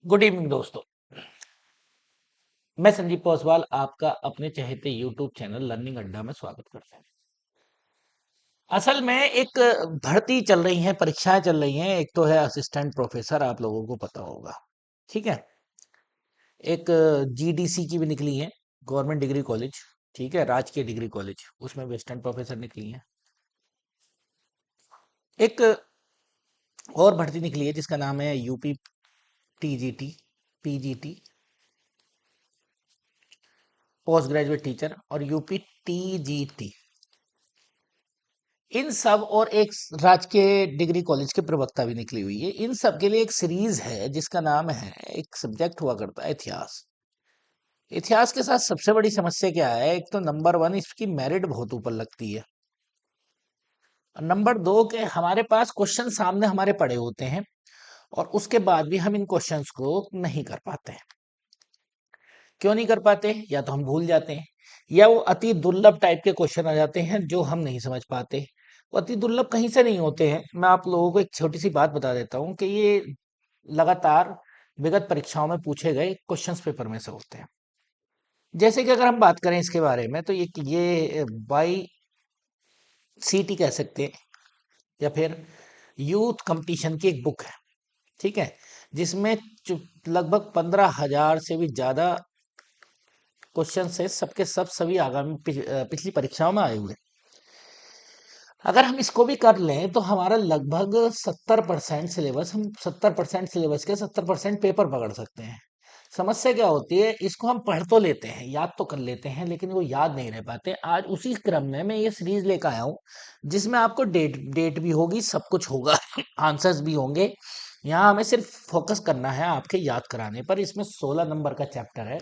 Good evening दोस्तों। मैं संजीव पोसवाल आपका अपने चहेते यूट्यूब चैनल लर्निंग अड्डा में स्वागत करता हूं। असल में एक भर्ती चल रही है, परीक्षाएं चल रही हैं। एक तो है असिस्टेंट प्रोफेसर, आप लोगों को पता होगा, ठीक है। एक जीडीसी की भी निकली है, गवर्नमेंट डिग्री कॉलेज, ठीक है, राजकीय डिग्री कॉलेज, उसमें भी असिस्टेंट प्रोफेसर निकली है। एक और भर्ती निकली है जिसका नाम है UP TGT, PGT, post graduate teacher, और यूपी टीजीटी। इन सब और एक राजकीय डिग्री कॉलेज के प्रवक्ता भी निकली हुई है। इन सब के लिए एक सीरीज है जिसका नाम है, एक सब्जेक्ट हुआ करता है इतिहास। इतिहास के साथ सबसे बड़ी समस्या क्या है? एक तो नंबर वन, इसकी मेरिट बहुत ऊपर लगती है। और नंबर दो के हमारे पास क्वेश्चन सामने हमारे पड़े होते हैं और उसके बाद भी हम इन क्वेश्चंस को नहीं कर पाते हैं। क्यों नहीं कर पाते? या तो हम भूल जाते हैं, या वो अति दुर्लभ टाइप के क्वेश्चन आ जाते हैं जो हम नहीं समझ पाते। वो अति दुर्लभ कहीं से नहीं होते हैं। मैं आप लोगों को एक छोटी सी बात बता देता हूँ कि ये लगातार विगत परीक्षाओं में पूछे गए क्वेश्चंस पेपर में से होते हैं। जैसे कि अगर हम बात करें इसके बारे में, तो ये बाई सीटी कह सकते हैं, या फिर यूथ कंपटीशन की एक बुक है, ठीक है, जिसमें लगभग 15,000 से भी ज्यादा क्वेश्चन है, सबके सब सभी आगामी पिछली परीक्षाओं में आए हुए। अगर हम इसको भी कर लें तो हमारा लगभग 70% सिलेबस, हम 70% सिलेबस के 70% पेपर पकड़ सकते हैं। समस्या क्या होती है? इसको हम पढ़ तो लेते हैं, याद तो कर लेते हैं, लेकिन वो याद नहीं रह पाते। आज उसी क्रम में मैं ये सीरीज लेकर आया हूँ जिसमें आपको डेट डेट भी होगी, सब कुछ होगा आंसर्स भी होंगे। यहाँ हमें सिर्फ फोकस करना है आपके याद कराने पर। इसमें 16 नंबर का चैप्टर है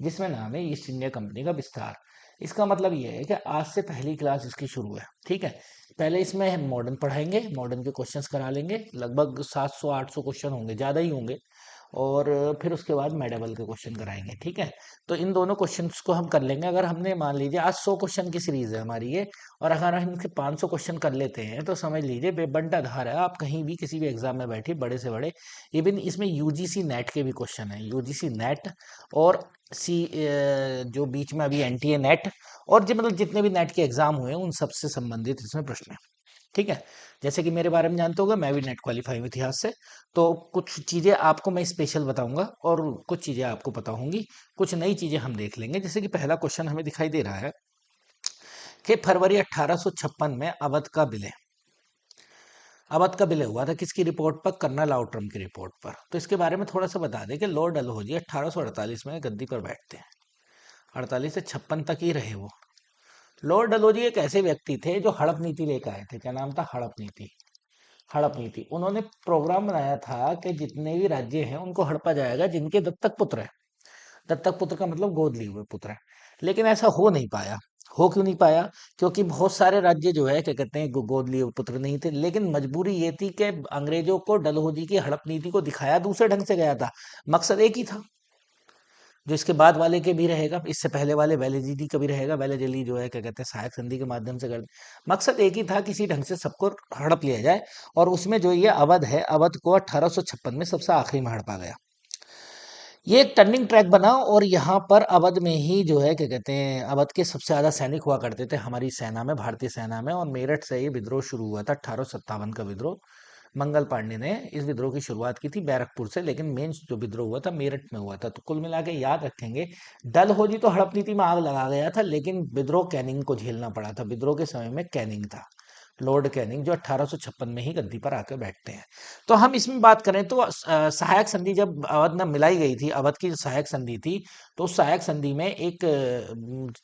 जिसमें नाम है ईस्ट इंडिया कंपनी का विस्तार। इसका मतलब ये है कि आज से पहली क्लास इसकी शुरू है, ठीक है। पहले इसमें हम मॉडर्न पढ़ाएंगे, मॉडर्न के क्वेश्चंस करा लेंगे, लगभग 700-800 क्वेश्चन होंगे, ज़्यादा ही होंगे। और फिर उसके बाद मेडिवल के क्वेश्चन कराएंगे, ठीक है। तो इन दोनों क्वेश्चंस को हम कर लेंगे। अगर हमने मान लीजिए आज 100 क्वेश्चन की सीरीज है हमारी ये, और अगर हम इनके 500 क्वेश्चन कर लेते हैं तो समझ लीजिए बेबंटा धार है। आप कहीं भी किसी भी एग्जाम में बैठिए, बड़े से बड़े, इवन इसमें यूजीसी नेट के भी क्वेश्चन है, यूजीसी नेट और जो बीच में अभी एनटीए नेट, और जो मतलब जितने भी नेट के एग्जाम हुए हैं उन सबसे संबंधित इसमें प्रश्न है, ठीक है। जैसे कि मेरे बारे में जानते होगा, मैं भी नेट क्वालिफाई हूँ इतिहास से। तो कुछ चीज़ें आपको मैं स्पेशल बताऊंगा और कुछ चीज़ें आपको पता होंगी। कुछ नई चीज़ें हम देख लेंगे। जैसे कि पहला क्वेश्चन हमें दिखाई दे रहा है कि फरवरी 1856 में अवध का विलय, अवध का विलय हुआ था किसकी रिपोर्ट पर? कर्नल आउट्रम की रिपोर्ट पर। तो इसके बारे में थोड़ा सा बता दें कि लॉर्ड डलहौजी 1848 में गद्दी पर बैठते हैं, 48 से 56 तक ही रहे वो। लॉर्ड डलहौजी एक ऐसे व्यक्ति थे जो हड़प नीति लेकर आए थे। क्या नाम था? हड़प नीति। हड़प नीति, उन्होंने प्रोग्राम बनाया था कि जितने भी राज्य हैं उनको हड़पा जाएगा जिनके दत्तक पुत्र हैं। दत्तक पुत्र का मतलब गोद लिए हुए पुत्र हैं। लेकिन ऐसा हो नहीं पाया। हो क्यों नहीं पाया? क्योंकि बहुत सारे राज्य जो है, क्या कहते हैं, गोद लिए हुए पुत्र नहीं थे। लेकिन मजबूरी ये थी कि अंग्रेजों को डलहौजी की हड़प नीति को दिखाया दूसरे ढंग से गया था। मकसद एक ही था जो इसके बाद वाले के भी रहेगा, इससे पहले वाले वेलेजिदी का भी रहेगा। वेलेजली जो है, क्या कहते हैं, सहायक संधि के माध्यम से कर। मकसद एक ही था, किसी ढंग से सबको हड़प लिया जाए। और उसमें जो ये अवध है, अवध को 1856 में सबसे आखिरी में हड़पा गया। ये एक टर्निंग ट्रैक बना, और यहाँ पर अवध में ही जो है, क्या कहते हैं, अवध के सबसे ज्यादा सैनिक हुआ करते थे हमारी सेना में, भारतीय सेना में। और मेरठ से ये विद्रोह शुरू हुआ था, 1857 का विद्रोह। मंगल पांडे ने इस विद्रोह की शुरुआत की थी बैरकपुर से, लेकिन मेन जो विद्रोह हुआ था मेरठ में हुआ था। तो कुल मिला के याद रखेंगे, डलहौजी तो हड़प नीति में आग लगा गया था, लेकिन विद्रोह कैनिंग को झेलना पड़ा था। विद्रोह के समय में कैनिंग था, लॉर्ड कैनिंग, जो 1856 में ही गद्दी पर आकर बैठते हैं। तो हम इसमें बात करें तो सहायक संधि जब अवध में मिलाई गई थी, अवध की जो सहायक संधि थी, तो उस सहायक संधि में एक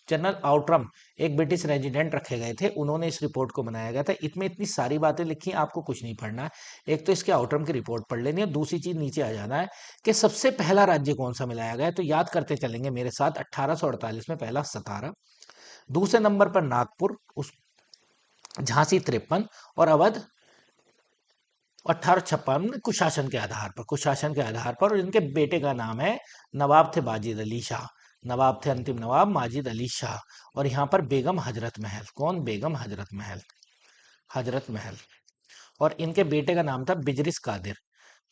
जनरल आउटरम, एक ब्रिटिश रेजिडेंट रखे गए थे। उन्होंने इस रिपोर्ट को बनाया गया था। इसमें इतनी सारी बातें लिखी, आपको कुछ नहीं पढ़ना है। एक तो इसके आउटरम की रिपोर्ट पढ़ लेनी है, दूसरी चीज नीचे आ जाना है कि सबसे पहला राज्य कौन सा मिलाया गया है। तो याद करते चलेंगे मेरे साथ। 1848 में पहला सतारा, दूसरे नंबर पर नागपुर, उस झांसी 53, और अवध 1856 कुशासन के आधार पर, कुशासन के आधार पर। और इनके बेटे का नाम है, नवाब थे माजिद अली शाह, नवाब थे अंतिम नवाब माजिद अली शाह। और यहाँ पर बेगम हजरत महल, कौन? बेगम हजरत महल, हजरत महल। और इनके बेटे का नाम था बिजरिस कादिर।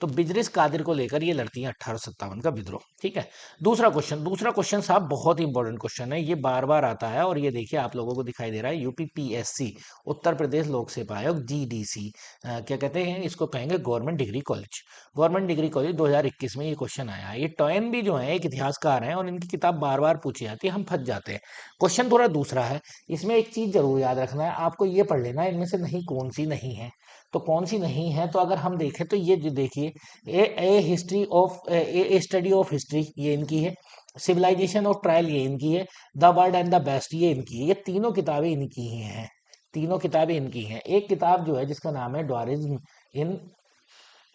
तो बिजरिस कादिर को लेकर ये लड़ती हैं 1857 का विद्रोह। ठीक है। दूसरा क्वेश्चन साहब बहुत ही इंपॉर्टेंट क्वेश्चन है, ये बार बार आता है, और ये देखिए आप लोगों को दिखाई दे रहा है, यूपीपीएससी, उत्तर प्रदेश लोक सेवा आयोग, जीडीसी, क्या कहते हैं इसको, कहेंगे government degree college. Government degree college 2021 में ये क्वेश्चन आया है। ये टॉयन भी जो है एक इतिहासकार हैं, और इनकी किताब बार बार पूछी जाती है, हम फंस जाते हैं। क्वेश्चन थोड़ा दूसरा है, इसमें एक चीज जरूर याद रखना है आपको, ये पढ़ लेना है इनमें से नहीं कौन सी नहीं है। तो कौन सी नहीं है, तो अगर हम देखें तो ये जो देखिए, a history of a study of history ये इनकी है, सिविलाइजेशन ऑफ ट्रायल ये इनकी है, the world and the best ये इनकी है। ये तीनों किताबें इनकी ही हैं, तीनों किताबें इनकी हैं। एक किताब जो है जिसका नाम है डॉरिज्म इन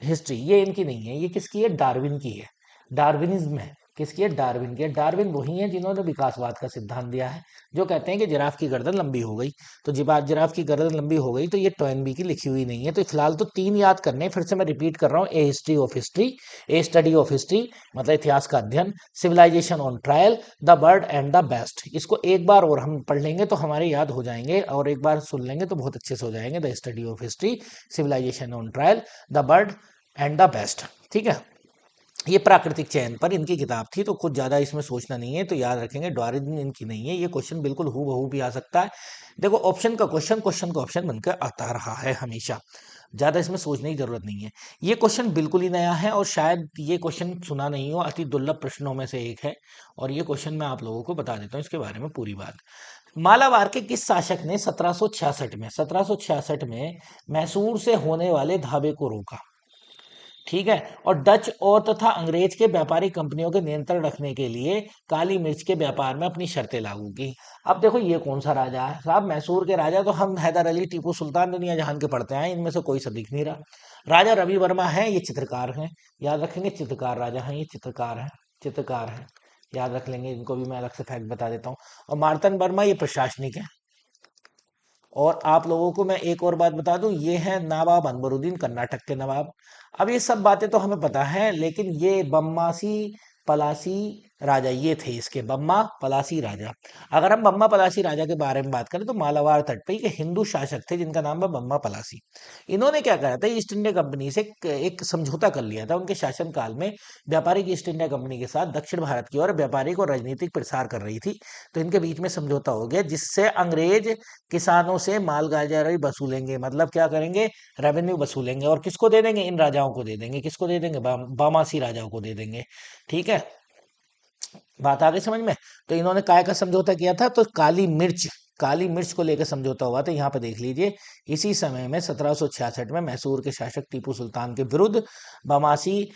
हिस्ट्री, ये इनकी नहीं है, ये किसकी है, डार्विन की है। डार्विनिज्म है, किसकी है, डार्विन की है। डार्विन वही है जिन्होंने विकासवाद का सिद्धांत दिया है, जो कहते हैं कि जिराफ की गर्दन लंबी हो गई, तो जिराफ की गर्दन लंबी हो गई, तो ये टॉयनबी की लिखी हुई नहीं है। तो फिलहाल तो तीन याद करने, फिर से मैं रिपीट कर रहा हूँ, a history of history, a study of history मतलब इतिहास का अध्ययन, civilisation on trial, the bird and the best. इसको एक बार और हम पढ़ लेंगे तो हमारे याद हो जाएंगे, और एक बार सुन लेंगे तो बहुत अच्छे से हो जाएंगे। The study of history, civilization on trial, the bird and the best. ठीक है। ये प्राकृतिक चयन पर इनकी किताब थी, तो कुछ ज्यादा इसमें सोचना नहीं है, तो याद रखेंगे डार्विन इनकी नहीं है। ये क्वेश्चन बिल्कुल हूबहू भी आ सकता है। देखो ऑप्शन का क्वेश्चन का ऑप्शन बनकर आता रहा है हमेशा, ज्यादा इसमें सोचने की जरूरत नहीं है। ये क्वेश्चन बिल्कुल ही नया है, और शायद ये क्वेश्चन सुना नहीं हो, अति दुर्लभ प्रश्नों में से एक है, और ये क्वेश्चन मैं आप लोगों को बता देता हूँ इसके बारे में पूरी बात। मालाबार के किस शासक ने 1766 में मैसूर से होने वाले धाबे को रोका? ठीक है। और डच और तथा अंग्रेज के व्यापारिक कंपनियों के नियंत्रण रखने के लिए काली मिर्च के व्यापार में अपनी शर्तें लागू की। अब देखो ये कौन सा राजा है साहब, मैसूर के राजा तो हम हैदर अली, टीपू सुल्तान, दुनिया जहान के पढ़ते हैं, इनमें से कोई सा दिख नहीं रहा। राजा रवि वर्मा है, ये चित्रकार हैं, याद रखेंगे, चित्रकार राजा हैं, ये चित्रकार हैं, चित्रकार हैं, याद रख लेंगे, इनको भी मैं अलग से फैक्ट बता देता हूँ। और मार्तन वर्मा ये प्रशासनिक है। और आप लोगों को मैं एक और बात बता दूं, ये है नवाब अनवरुद्दीन, कर्नाटक के नवाब। अब ये सब बातें तो हमें पता है, लेकिन ये बम्मासी पलासी राजा ये थे, इसके बम्मा पलासी राजा। अगर हम बम्मा पलासी राजा के बारे में बात करें तो मालाबार तट पे एक हिंदू शासक थे जिनका नाम है बम्मा पलासी। इन्होंने क्या करा था, ईस्ट इंडिया कंपनी से एक समझौता कर लिया था। उनके शासन काल में व्यापारिक ईस्ट इंडिया कंपनी के साथ दक्षिण भारत की ओर व्यापारिक और राजनीतिक प्रसार कर रही थी। तो इनके बीच में समझौता हो गया, जिससे अंग्रेज किसानों से मालगाजारी वसूलेंगे, मतलब क्या करेंगे, रेवेन्यू वसूलेंगे, और किसको दे देंगे, इन राजाओं को दे देंगे, किसको दे देंगे, बामासी राजाओं को दे देंगे। ठीक है, बात आ गई समझ में। तो इन्होंने काय का समझौता किया था, तो काली मिर्च को लेकर समझौता हुआ था। यहाँ पे देख लीजिए, इसी समय में 1766 में मैसूर के शासक टीपू सुल्तान के विरुद्ध बामासी,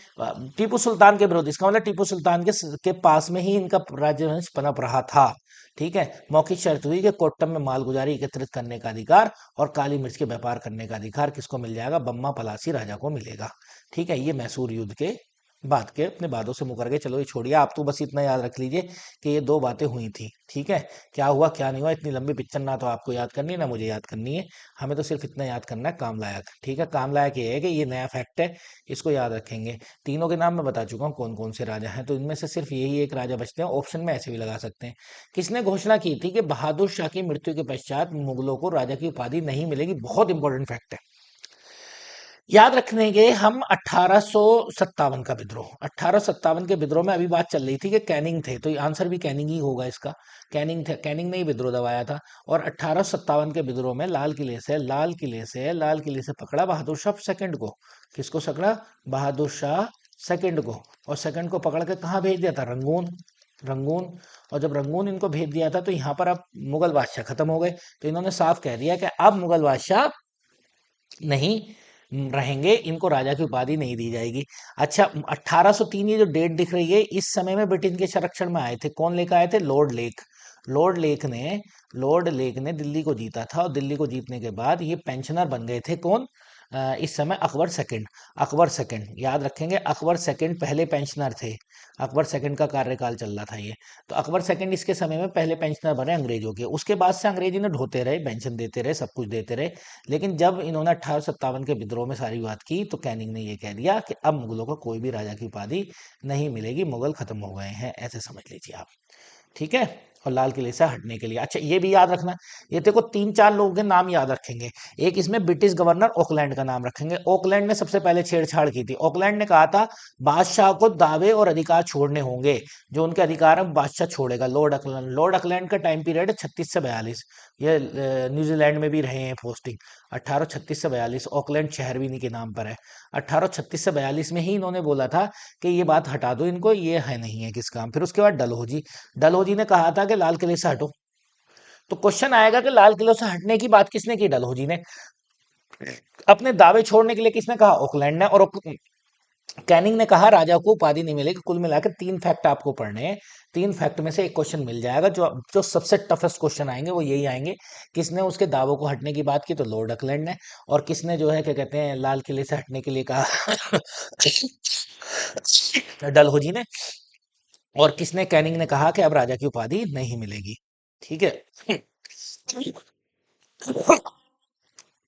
टीपू सुल्तान के विरुद्ध, इसका मतलब टीपू सुल्तान के पास में ही इनका राजवंश पनप रहा था। ठीक है। मौखिक शर्त हुई कि कोट्टम में मालगुजारी एकत्रित करने का अधिकार और काली मिर्च के व्यापार करने का अधिकार किसको मिल जाएगा, बम्मा पलासी राजा को मिलेगा। ठीक है। ये मैसूर युद्ध के बात के अपने बातों से मुकर के चलो, ये छोड़िए, आप तो बस इतना याद रख लीजिए कि ये दो बातें हुई थी। ठीक है। क्या हुआ क्या नहीं हुआ, इतनी लंबी पिक्चर ना तो आपको याद करनी है ना मुझे याद करनी है, हमें तो सिर्फ इतना याद करना है, काम लायक। ठीक है। काम लायक ये है कि ये नया फैक्ट है, इसको याद रखेंगे। तीनों के नाम मैं बता चुका हूँ कौन कौन से राजा हैं, तो इनमें से सिर्फ यही एक राजा बचते हैं। ऑप्शन में ऐसे भी लगा सकते हैं। किसने घोषणा की थी कि बहादुर शाह की मृत्यु के पश्चात मुगलों को राजा की उपाधि नहीं मिलेगी? बहुत इंपॉर्टेंट फैक्ट है, याद रखने के हम। 1857 का विद्रोह, 1857 के विद्रोह में अभी बात चल रही थी कि कैनिंग थे, तो आंसर भी कैनिंग ही होगा इसका। कैनिंग थे, कैनिंग ने ही विद्रोह दबाया था। और 1857 के विद्रोह में लाल किले से पकड़ा बहादुर शाह सेकंड को। किसको पकड़ा, बहादुर शाह सेकंड को। और सेकंड को पकड़ के कहाँ भेज दिया था, रंगून। रंगून। और जब रंगून इनको भेज दिया था, तो यहाँ पर अब मुगल बादशाह खत्म हो गए, तो इन्होंने साफ कह दिया कि अब मुगल बादशाह नहीं रहेंगे, इनको राजा की उपाधि नहीं दी जाएगी। अच्छा, 1803 ये जो डेट दिख रही है, इस समय में ब्रिटेन के संरक्षण में आए थे, कौन लेकर आए थे, लॉर्ड लेक। लॉर्ड लेक ने दिल्ली को जीता था, और दिल्ली को जीतने के बाद ये पेंशनर बन गए थे, कौन, इस समय अकबर सेकंड याद रखेंगे, अकबर सेकंड पहले पेंशनर थे। अकबर सेकंड का कार्यकाल चल रहा था ये। तो अकबर सेकंड इसके समय में पहले पेंशनर बने अंग्रेजों के। उसके बाद से अंग्रेज इन्हें ढोते रहे, पेंशन देते रहे, सब कुछ देते रहे। लेकिन जब इन्होंने 1857 के विद्रोह में सारी बात की, तो कैनिंग ने ये कह दिया कि अब मुगलों को कोई भी राजा की उपाधि नहीं मिलेगी, मुगल खत्म हो गए हैं, ऐसे समझ लीजिए आप। ठीक है। और लाल किले से हटने के लिए। अच्छा ये भी याद रखना, ये देखो तीन चार लोगों के नाम याद रखेंगे। एक इसमें ब्रिटिश गवर्नर ऑकलैंड का नाम रखेंगे। ऑकलैंड ने सबसे पहले छेड़छाड़ की थी। ऑकलैंड ने कहा था बादशाह को दावे और अधिकार छोड़ने होंगे, जो उनके अधिकार है बादशाह छोड़ेगा। लॉर्ड अकलैंड का टाइम पीरियड है 36 से 42। ये न्यूजीलैंड में भी रहे हैं पोस्टिंग। 1836 से 42 ऑकलैंड शहर भी इन्हीं के नाम पर है। 1836 से 42 में ही इन्होंने बोला था कि ये बात हटा दो इनको, ये है नहीं है किस काम। फिर उसके बाद डलहौजी, डलहौजी ने कहा था कि लाल किले से हटो। तो क्वेश्चन आएगा कि लाल किले से हटने की बात किसने की? डलहौजी ने। अपने दावे छोड़ने के लिए किसने कहा? ऑकलैंड ने। और कैनिंग ने कहा राजा को उपाधि नहीं मिलेगी। कुल मिलाकर तीन फैक्ट आपको पढ़ने हैं। तीन फैक्ट में से एक क्वेश्चन मिल जाएगा। जो जो सबसे टफेस्ट क्वेश्चन आएंगे वो यही आएंगे, किसने उसके दावों को हटने की बात की? तो लॉर्ड अकलैंड ने। और किसने जो है क्या कहते हैं लाल किले से हटने के लिए कहा? डलहौजी ने। और किसने? कैनिंग ने कहा कि अब राजा की उपाधि नहीं मिलेगी। ठीक है।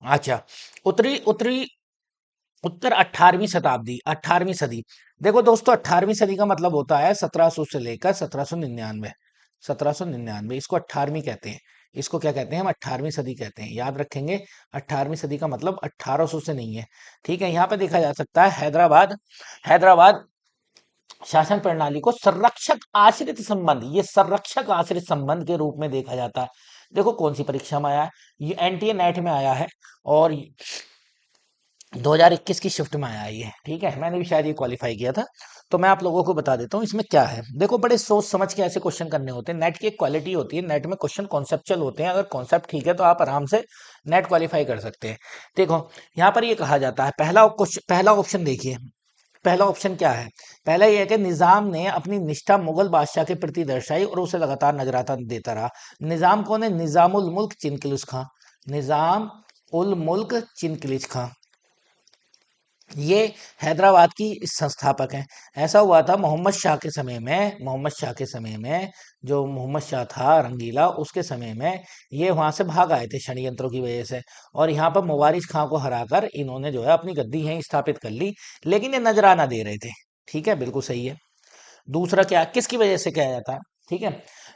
अच्छा, उत्तरी उत्तरी उत्तर 18वीं शताब्दी, 18वीं सदी। देखो दोस्तों 18वीं सदी का मतलब होता है 1700 से लेकर 1799। 1799 इसको 18वीं कहते हैं। इसको क्या कहते हैं? हम 18वीं सदी कहते हैं, याद रखेंगे। 18वीं सदी का मतलब 1800 से नहीं है। ठीक है, यहाँ पे देखा जा सकता है हैदराबाद, हैदराबाद शासन प्रणाली को संरक्षक आश्रित संबंध, ये संरक्षक आश्रित संबंध के रूप में देखा जाता है। देखो कौन सी परीक्षा में आया है? ये एनटीए नेट में आया है। और 2021 की शिफ्ट में आया ये। ठीक है, मैंने भी शायद ये क्वालिफाई किया था। तो मैं आप लोगों को बता देता हूँ इसमें क्या है। देखो बड़े सोच समझ के ऐसे क्वेश्चन करने होते हैं। नेट की एक क्वालिटी होती है, नेट में क्वेश्चन कॉन्सेप्चुअल होते हैं। अगर कॉन्सेप्ट ठीक है तो आप आराम से नेट क्वालिफाई कर सकते हैं। देखो यहाँ पर ये कहा जाता है, पहला क्वेश्चन, पहला ऑप्शन देखिए। पहला ऑप्शन क्या है? पहला ये है कि निजाम ने अपनी निष्ठा मुगल बादशाह के प्रति दर्शाई और उसे लगातार नजराता देता रहा। निजाम कौन है? निजाम उल मुल्क चिनकिलिस खां। निजाम उल मुल्क चिनकिलिस खां, ये हैदराबाद की संस्थापक हैं। ऐसा हुआ था मोहम्मद शाह के समय में, मोहम्मद शाह के समय में, जो मोहम्मद शाह था रंगीला, उसके समय में ये वहां से भाग आए थे षड्यंत्रों की वजह से। और यहाँ पर मुवारिज खां को हराकर इन्होंने जो है अपनी गद्दी यहीं स्थापित कर ली। लेकिन ये नजराना दे रहे थे। ठीक है, बिल्कुल सही है। दूसरा क्या, किसकी वजह से किया जाता है? ठीक है,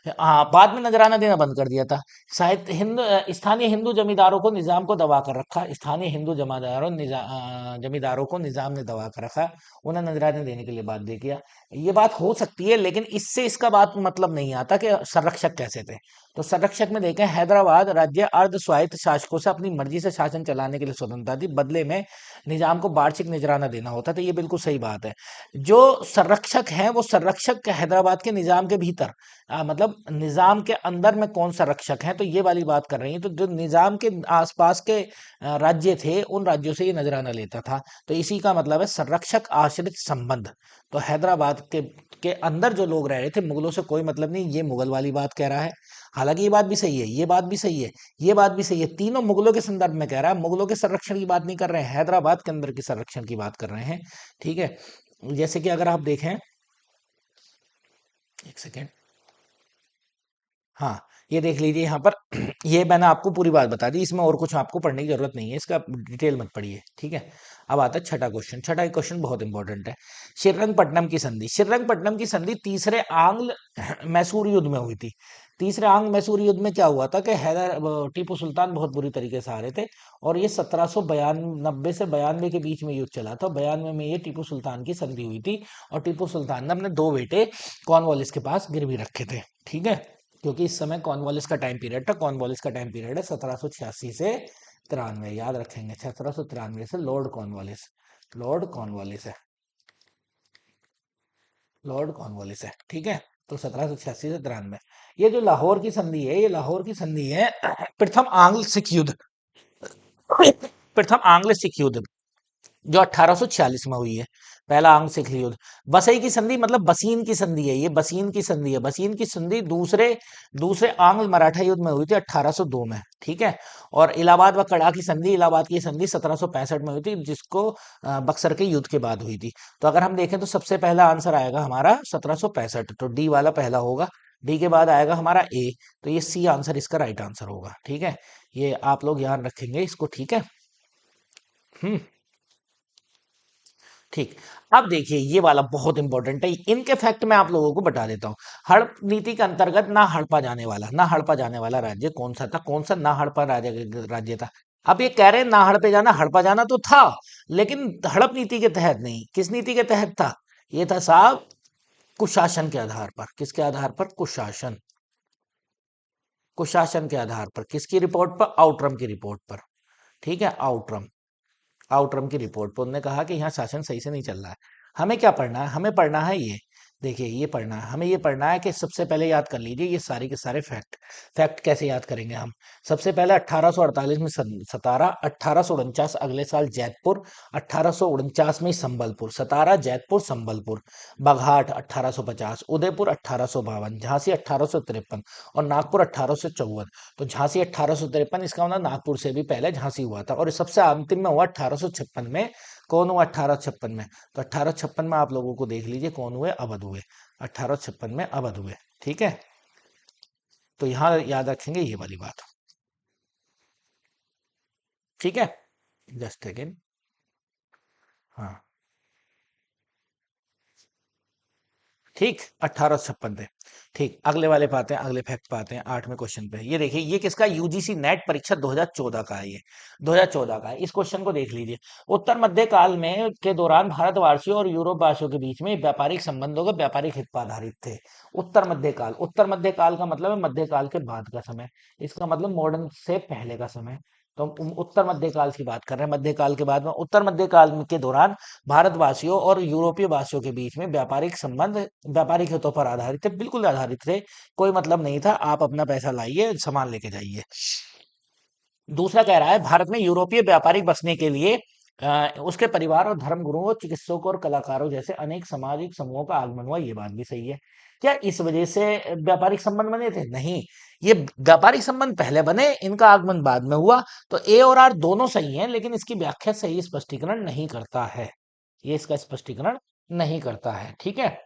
हाँ, बाद में नजराना देना बंद कर दिया था। स्थानीय हिंदू जमींदारों को निजाम को दबा कर रखा। स्थानीय हिंदू जमींदारों को निजाम ने दबा कर रखा। उन्हें नजराना देने के लिए बाध्य किया। ये बात हो सकती है, लेकिन इससे इसका बात मतलब नहीं आता कि संरक्षक कैसे थे। तो संरक्षक में देखें, हैदराबाद राज्य अर्ध स्वायत्त शासकों से अपनी मर्जी से शासन चलाने के लिए स्वतंत्रता थी। बदले में निजाम को वार्षिक नजराना देना होता था। ये बिल्कुल सही बात है। जो संरक्षक हैं वो संरक्षक हैदराबाद के निजाम के भीतर, मतलब निजाम के अंदर में कौन संरक्षक हैं, तो ये वाली बात कर रही है। तो जो निजाम के आसपास के राज्य थे, उन राज्यों से ये नजराना लेता था। तो इसी का मतलब है संरक्षक आश्रित संबंध। तो हैदराबाद के अंदर जो लोग रह रहे थे, मुगलों से कोई मतलब नहीं, ये मुगल वाली बात कह रहा है। हालांकि ये बात भी सही है, ये बात भी सही है, ये बात भी सही है। तीनों मुगलों के संदर्भ में कह रहा है, मुगलों के संरक्षण की बात नहीं कर रहे हैं, हैदराबाद के अंदर के संरक्षण की बात कर रहे हैं। ठीक है, जैसे कि अगर आप देखें, एक सेकेंड, हाँ, ये देख लीजिए यहाँ पर। ये मैंने आपको पूरी बात बता दी, इसमें और कुछ आपको पढ़ने की जरूरत नहीं है, इसका डिटेल मत पढ़िए। ठीक है, अब आता है छठा क्वेश्चन। छठा क्वेश्चन बहुत इंपॉर्टेंट है। श्रीरंगपट्टनम की संधि, श्रीरंगपट्टनम की संधि तीसरे आंग्ल मैसूर युद्ध में हुई थी। तीसरे आंग्ल मैसूर युद्ध में क्या हुआ था कि टीपू सुल्तान बहुत बुरी तरीके से हारे थे। और ये 1792 से 92 के बीच में युद्ध चला था। 92 में ये टीपू सुल्तान की संधि हुई थी। और टीपू सुल्तान ने अपने दो बेटे कॉर्नवालिस के पास गिरवी रखे थे। ठीक है, क्योंकि इस समय कॉर्नवालिस का टाइम पीरियड था। कॉर्नवालिस का टाइम पीरियड है 1786 से 93, याद रखेंगे, 1793 से लॉर्ड कॉर्नवालिस, लॉर्ड कॉर्नवालिस है, लॉर्ड कॉर्नवालिस है। ठीक है, तो 1786 से 93। ये जो लाहौर की संधि है, ये लाहौर की संधि है प्रथम आंग्ल सिख युद्ध, प्रथम आंग्ल सिख युद्ध जो 1846 में हुई है। पहला आंग सिख युद्ध। बसई की संधि मतलब बसीन की संधि है, ये बसीन की संधि है। बसीन की संधि दूसरे दूसरे आंग्ल मराठा युद्ध में हुई थी 1802 में। ठीक है, और इलाहाबाद व कड़ा की संधि, इलाहाबाद की संधि 1765 में हुई थी, जिसको बक्सर के युद्ध के बाद हुई थी। तो अगर हम देखें तो सबसे पहला आंसर आएगा हमारा 1765, तो डी वाला पहला होगा। डी के बाद आएगा हमारा ए, तो ये सी आंसर इसका राइट आंसर होगा। ठीक है, ये आप लोग ध्यान रखेंगे इसको। ठीक है, हम्म, ठीक। अब देखिए ये वाला बहुत इंपॉर्टेंट है, इनके फैक्ट मैं आप लोगों को बता देता हूँ। हड़प नीति के अंतर्गत ना हड़पा जाने वाला राज्य कौन सा था, कौन सा ना हड़पा राज्य था। अब ये कह रहे हैं ना हड़पा जाना तो था, लेकिन हड़प नीति के तहत नहीं। किस नीति के तहत था? ये था साहब कुशासन के आधार पर। किसके आधार पर? कुशासन। कुशासन के आधार पर किसकी रिपोर्ट पर? आउटरम की रिपोर्ट पर। ठीक है, आउटरम। आउटरम की रिपोर्ट पर उन्होंने कहा कि यहाँ शासन सही से नहीं चल रहा है। हमें क्या पढ़ना है? हमें पढ़ना है ये, देखिए ये पढ़ना है हमें। ये पढ़ना है कि सबसे पहले याद कर लीजिए ये सारे के सारे फैक्ट। फैक्ट कैसे याद करेंगे हम? सबसे पहले 1848 में सतारा, 1849 अगले साल जैतपुर, 1849 में संबलपुर। सतारा, जैतपुर, संबलपुर। बघाट 1850, उदयपुर 1852, झांसी 1853 और नागपुर 1854। तो झांसी 1853, इसका मतलब नागपुर से भी पहले झांसी हुआ था। और सबसे अंतिम में हुआ 1856 में। कौन हुआ 1856 में? तो 1856 में आप लोगों को देख लीजिए कौन हुए? अवध हुए। 1856 में अवध हुए। ठीक है, तो यहां याद रखेंगे ये वाली बात। ठीक है, जस्ट अगेन। हाँ, ठीक, 1856 पे। ठीक, अगले वाले पे आते हैं, अगले फैक्ट पे आते हैं, 8वें क्वेश्चन पे। ये देखिए ये किसका? यूजीसी नेट परीक्षा 2014 का है ये। 2014 का है। इस क्वेश्चन को देख लीजिए। उत्तर मध्य काल में के दौरान भारतवासियों और यूरोप वासियों के बीच में व्यापारिक संबंधों के व्यापारिक हित पर आधारित थे। उत्तर मध्य काल का मतलब है मध्यकाल के बाद का समय। इसका मतलब मॉडर्न से पहले का समय। तो हम उत्तर मध्यकाल की बात कर रहे हैं। मध्यकाल के बाद में उत्तर मध्यकाल के दौरान भारतवासियों और यूरोपीय वासियों के बीच में व्यापारिक संबंध व्यापारिक हितों पर आधारित थे, बिल्कुल आधारित थे। कोई मतलब नहीं था आप अपना पैसा लाइए सामान लेके जाइए। दूसरा कह रहा है भारत में यूरोपीय व्यापारिक बसने के लिए उसके परिवार और धर्मगुरुओं, चिकित्सकों और कलाकारों जैसे अनेक सामाजिक समूहों का आगमन हुआ। ये बात भी सही है। क्या इस वजह से व्यापारिक संबंध बने थे? नहीं, ये व्यापारिक संबंध पहले बने, इनका आगमन बाद में हुआ। तो ए और आर दोनों सही हैं, लेकिन इसकी व्याख्या सही स्पष्टीकरण नहीं करता है। ये इसका स्पष्टीकरण नहीं करता है। ठीक है,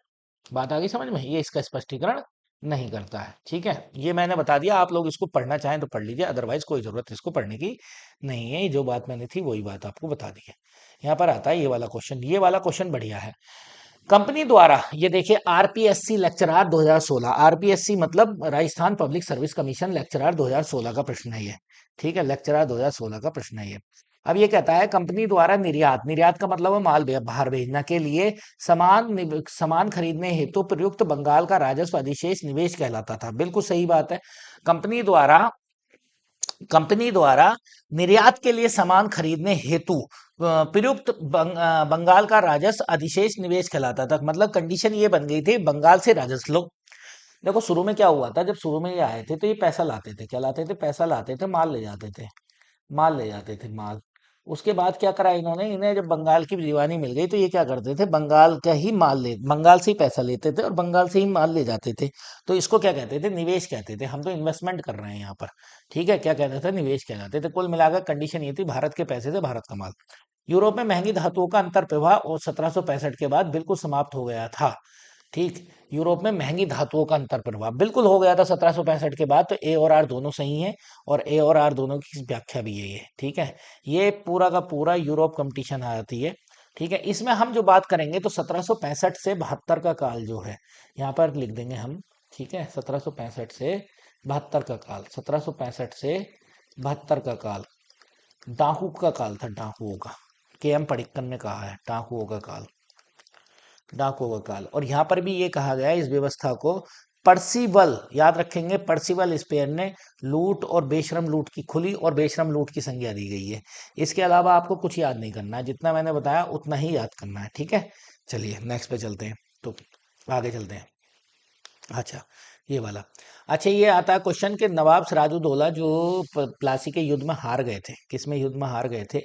बात आ गई समझ में? ये इसका स्पष्टीकरण नहीं करता है। ठीक है, ये मैंने बता दिया। आप लोग इसको पढ़ना चाहें तो पढ़ लीजिए, अदरवाइज कोई जरूरत इसको पढ़ने की नहीं है। जो बात मैंने थी वही बात आपको बता दी है। यहाँ पर आता है ये वाला क्वेश्चन। ये वाला क्वेश्चन बढ़िया है। कंपनी द्वारा, ये देखिए आरपीएससी लेक्चरार 2016, आरपीएससी मतलब Rajasthan public service commission, lecturer 2016 का प्रश्न है ये। ठीक है, लेक्चरार 2016 का प्रश्न है ये। अब ये कहता है कंपनी द्वारा निर्यात, निर्यात का मतलब है माल बाहर भेजना के लिए सामान खरीदने हेतु प्रयुक्त बंगाल का राजस्व अधिशेष निवेश कहलाता था। बिल्कुल सही बात है। कंपनी द्वारा कंपनी द्वारा निर्यात के लिए सामान खरीदने हेतु प्रयुक्त बंगाल का राजस्व अधिशेष निवेश कहलाता था। मतलब कंडीशन ये बन गई थी बंगाल से राजस्व लो। देखो शुरू में क्या हुआ था, जब शुरू में ये आए थे तो ये पैसा लाते थे। क्या लाते थे? पैसा लाते थे, माल ले जाते थे। माल ले जाते थे, माल। उसके बाद क्या करा इन्होंने, इन्हें जब बंगाल की दीवानी मिल गई तो ये क्या करते थे, बंगाल से ही पैसा लेते थे और बंगाल से ही माल ले जाते थे। तो इसको क्या कहते थे? निवेश कहते थे। हम तो इन्वेस्टमेंट कर रहे हैं यहाँ पर। ठीक है, क्या कहते थे? निवेश कहलाते थे। कुल मिलाकर कंडीशन ये थी भारत के पैसे से भारत का माल। यूरोप में महंगी धातुओं का अंतर प्रवाह और 1765 के बाद बिल्कुल समाप्त हो गया था। ठीक, यूरोप में महंगी धातुओं का अंतर प्रभाव बिल्कुल हो गया था 1765 के बाद। तो ए और आर दोनों सही हैं, और ए और आर दोनों की व्याख्या भी यही है। ठीक है, ये पूरा का पूरा यूरोप कंपटीशन आती है। ठीक है, इसमें हम जो बात करेंगे तो 1765 से 72 का काल जो है यहाँ पर लिख देंगे हम। ठीक है, 1765 से 72 का काल, 1765 से 72 का काल डाकू का काल था। डाकुओं का, के एम पडिक्कन ने कहा है डाकुओं का काल। डाकुओं का काल। और यहाँ पर भी ये कहा गया है इस व्यवस्था को पर्सिवल, याद रखेंगे, पर्सिवल स्पेयर ने लूट और बेशरम लूट की खुली और बेशरम लूट की संज्ञा दी गई है। इसके अलावा आपको कुछ याद नहीं करना है, जितना मैंने बताया उतना ही याद करना है। ठीक है, चलिए नेक्स्ट पे चलते हैं। तो आगे चलते हैं। अच्छा, ये वाला। अच्छा, ये आता है क्वेश्चन के नवाब सिराजुद्दौला जो प्लासी के युद्ध में हार गए थे। किसमें युद्ध में हार गए थे?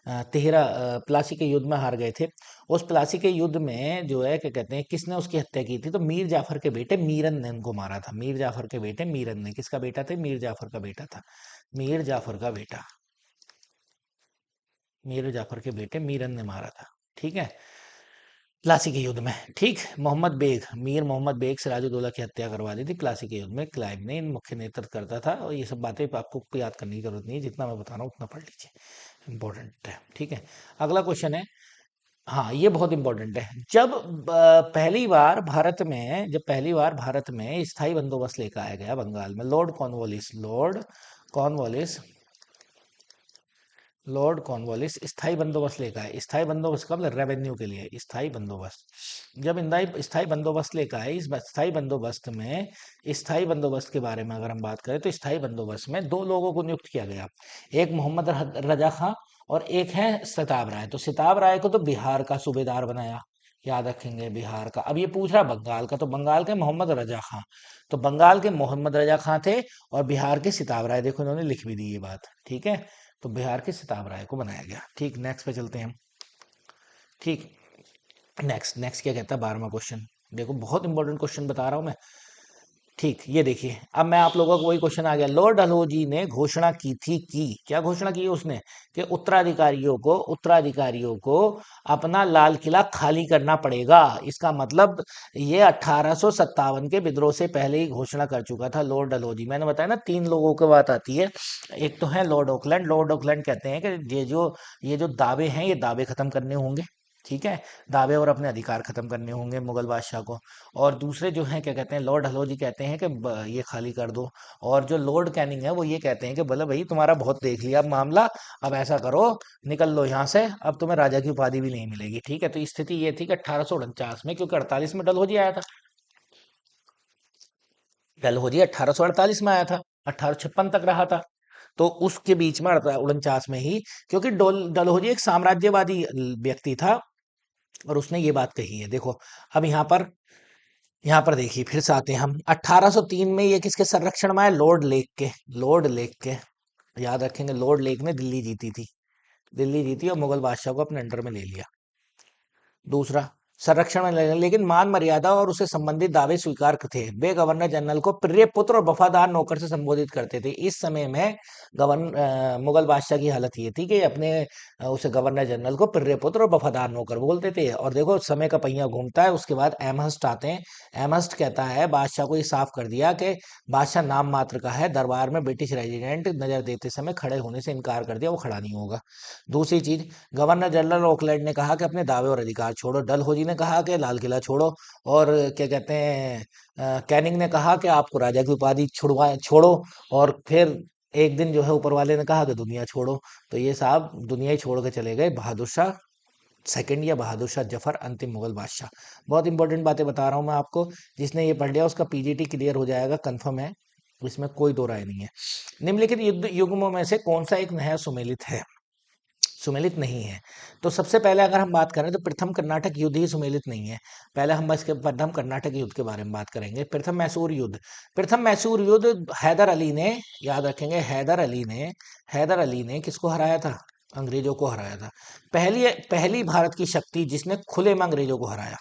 प्लासी के युद्ध में हार गए थे। उस प्लासी के युद्ध में जो है क्या कहते हैं, किसने उसकी हत्या की थी? तो मीर जाफर के बेटे मीरन ने उनको मारा था। मीर जाफर के बेटे मीरन ने, किसका बेटा था? मीर जाफर का बेटा था। मीर जाफर का बेटा, मीर जाफर के बेटे मीरन ने मारा था। ठीक है, प्लासी के युद्ध में। ठीक, मीर मोहम्मद बेग सिराजुद्दौला की हत्या करवा दी थी प्लासी के युद्ध में। क्लाइव ने मुख्य नेतृत्व करता था। और ये सब बातें आपको याद करने की जरूरत नहीं है, जितना मैं बता रहा हूँ उतना पढ़ लीजिए, इंपॉर्टेंट है। ठीक है, अगला क्वेश्चन है हाँ, ये बहुत इंपॉर्टेंट है। जब पहली बार भारत में स्थायी बंदोबस्त लेकर आया गया बंगाल में, लॉर्ड कॉर्नवालिस स्थायी बंदोबस्त लेकर आए। स्थायी बंदोबस्त का मतलब रेवेन्यू के लिए स्थायी बंदोबस्त। जब स्थायी बंदोबस्त लेकर आए, इस स्थायी बंदोबस्त के बारे में अगर हम बात करें तो स्थायी बंदोबस्त में दो लोगों को नियुक्त किया गया। एक मोहम्मद रजा खां और एक है सिताब राय। तो सिताब राय को तो बिहार का सूबेदार बनाया, याद रखेंगे, बिहार का। अब ये पूछ रहा बंगाल का, तो बंगाल के मोहम्मद रजा खां। तो बंगाल के मोहम्मद रजा खां थे और बिहार के सिताब राय। देखो इन्होंने लिख भी दी ये बात, ठीक है। तो बिहार के सिताब राय को बनाया गया। ठीक, नेक्स्ट पे चलते हैं हम। ठीक, नेक्स्ट नेक्स्ट क्या कहता है 12वां क्वेश्चन। देखो बहुत इंपॉर्टेंट क्वेश्चन बता रहा हूं मैं। ठीक, ये देखिए, अब मैं आप लोगों को वही क्वेश्चन आ गया। लॉर्ड डलहौजी ने घोषणा की थी कि, क्या घोषणा की है उसने, कि उत्तराधिकारियों को अपना लाल किला खाली करना पड़ेगा। इसका मतलब ये 1857 के विद्रोह से पहले ही घोषणा कर चुका था लॉर्ड डलहौजी। मैंने बताया ना, तीन लोगों की बात आती है। एक तो है लॉर्ड ऑकलैंड। लॉर्ड ऑकलैंड कहते हैं कि ये जो दावे हैं, ये दावे खत्म करने होंगे, ठीक है। दावे और अपने अधिकार खत्म करने होंगे मुगल बादशाह को। और दूसरे जो हैं, क्या कहते हैं, लॉर्ड हलोजी कहते हैं कि ये खाली कर दो। और जो लॉर्ड कैनिंग है वो ये कहते हैं कि बोले भाई तुम्हारा बहुत देख लिया अब मामला, अब ऐसा करो, निकल लो यहाँ से, अब तुम्हें राजा की उपाधि भी नहीं मिलेगी, ठीक है। तो स्थिति ये थी कि 1849 में, क्योंकि 48 में डलहौजी आया था। डलहौजी 1848 में आया था, 1856 तक रहा था। तो उसके बीच में 49 में ही, क्योंकि डलहौजी एक साम्राज्यवादी व्यक्ति था और उसने ये बात कही है। देखो, अब यहाँ पर देखिए, फिर से आते हैं हम। 1803 में ये किसके संरक्षण में आया, लॉर्ड लेक के। याद रखेंगे, लॉर्ड लेक ने दिल्ली जीती और मुगल बादशाह को अपने अंडर में ले लिया। दूसरा, संरक्षण में लेना, लेकिन मान मर्यादा और उससे संबंधित दावे स्वीकार थे। वे गवर्नर जनरल को प्रिय पुत्र और वफादार नौकर से संबोधित करते थे। इस समय में मुगल बादशाह की हालत ये थी कि अपने उसे गवर्नर जनरल को प्रिय पुत्र और वफादार नौकर बोलते थे। और देखो, समय का पहिया घूमता है। उसके बाद एमहस्ट आते हैं। एमहस्ट कहता है, बादशाह को ये साफ कर दिया कि बादशाह नाम मात्र का है। दरबार में ब्रिटिश रेजिडेंट नजर देते समय खड़े होने से इनकार कर दिया, वो खड़ा नहीं होगा। दूसरी चीज, गवर्नर जनरल ऑकलैंड ने कहा कि अपने दावे और अधिकार छोड़ो। डलहौजी ने कहा कि लाल किला छोड़ो। और क्या कहते हैं, कैनिंग ने कहा कि आपको राजा की उपाधि छुड़वाए छोड़ो। और फिर एक दिन जो है ऊपर वाले ने कहा कि दुनिया छोड़ो। तो ये साहब दुनिया ही छोड़ के चले गए, बहादुर शाह सेकंड या बहादुर शाह जफर, अंतिम मुगल बादशाह। बहुत इंपॉर्टेंट बातें बता रहा हूँ मैं आपको। जिसने ये पढ़ लिया उसका पीजीटी क्लियर हो जाएगा, कंफर्म है, इसमें कोई दो राय नहीं है। निम्नलिखित युद्ध युग्मों में से कौन सा एक नया सुमेलित है, सुमेलित नहीं है। तो सबसे पहले अगर हम बात करें तो प्रथम कर्नाटक युद्ध ही सुमेलित नहीं है। पहले हम इसके प्रथम कर्नाटक युद्ध के बारे में बात करेंगे। प्रथम मैसूर युद्ध हैदर अली ने, याद रखेंगे, हैदर अली ने किसको हराया था, अंग्रेजों को हराया था। पहली पहली भारत की शक्ति जिसने खुले में अंग्रेजों को हराया,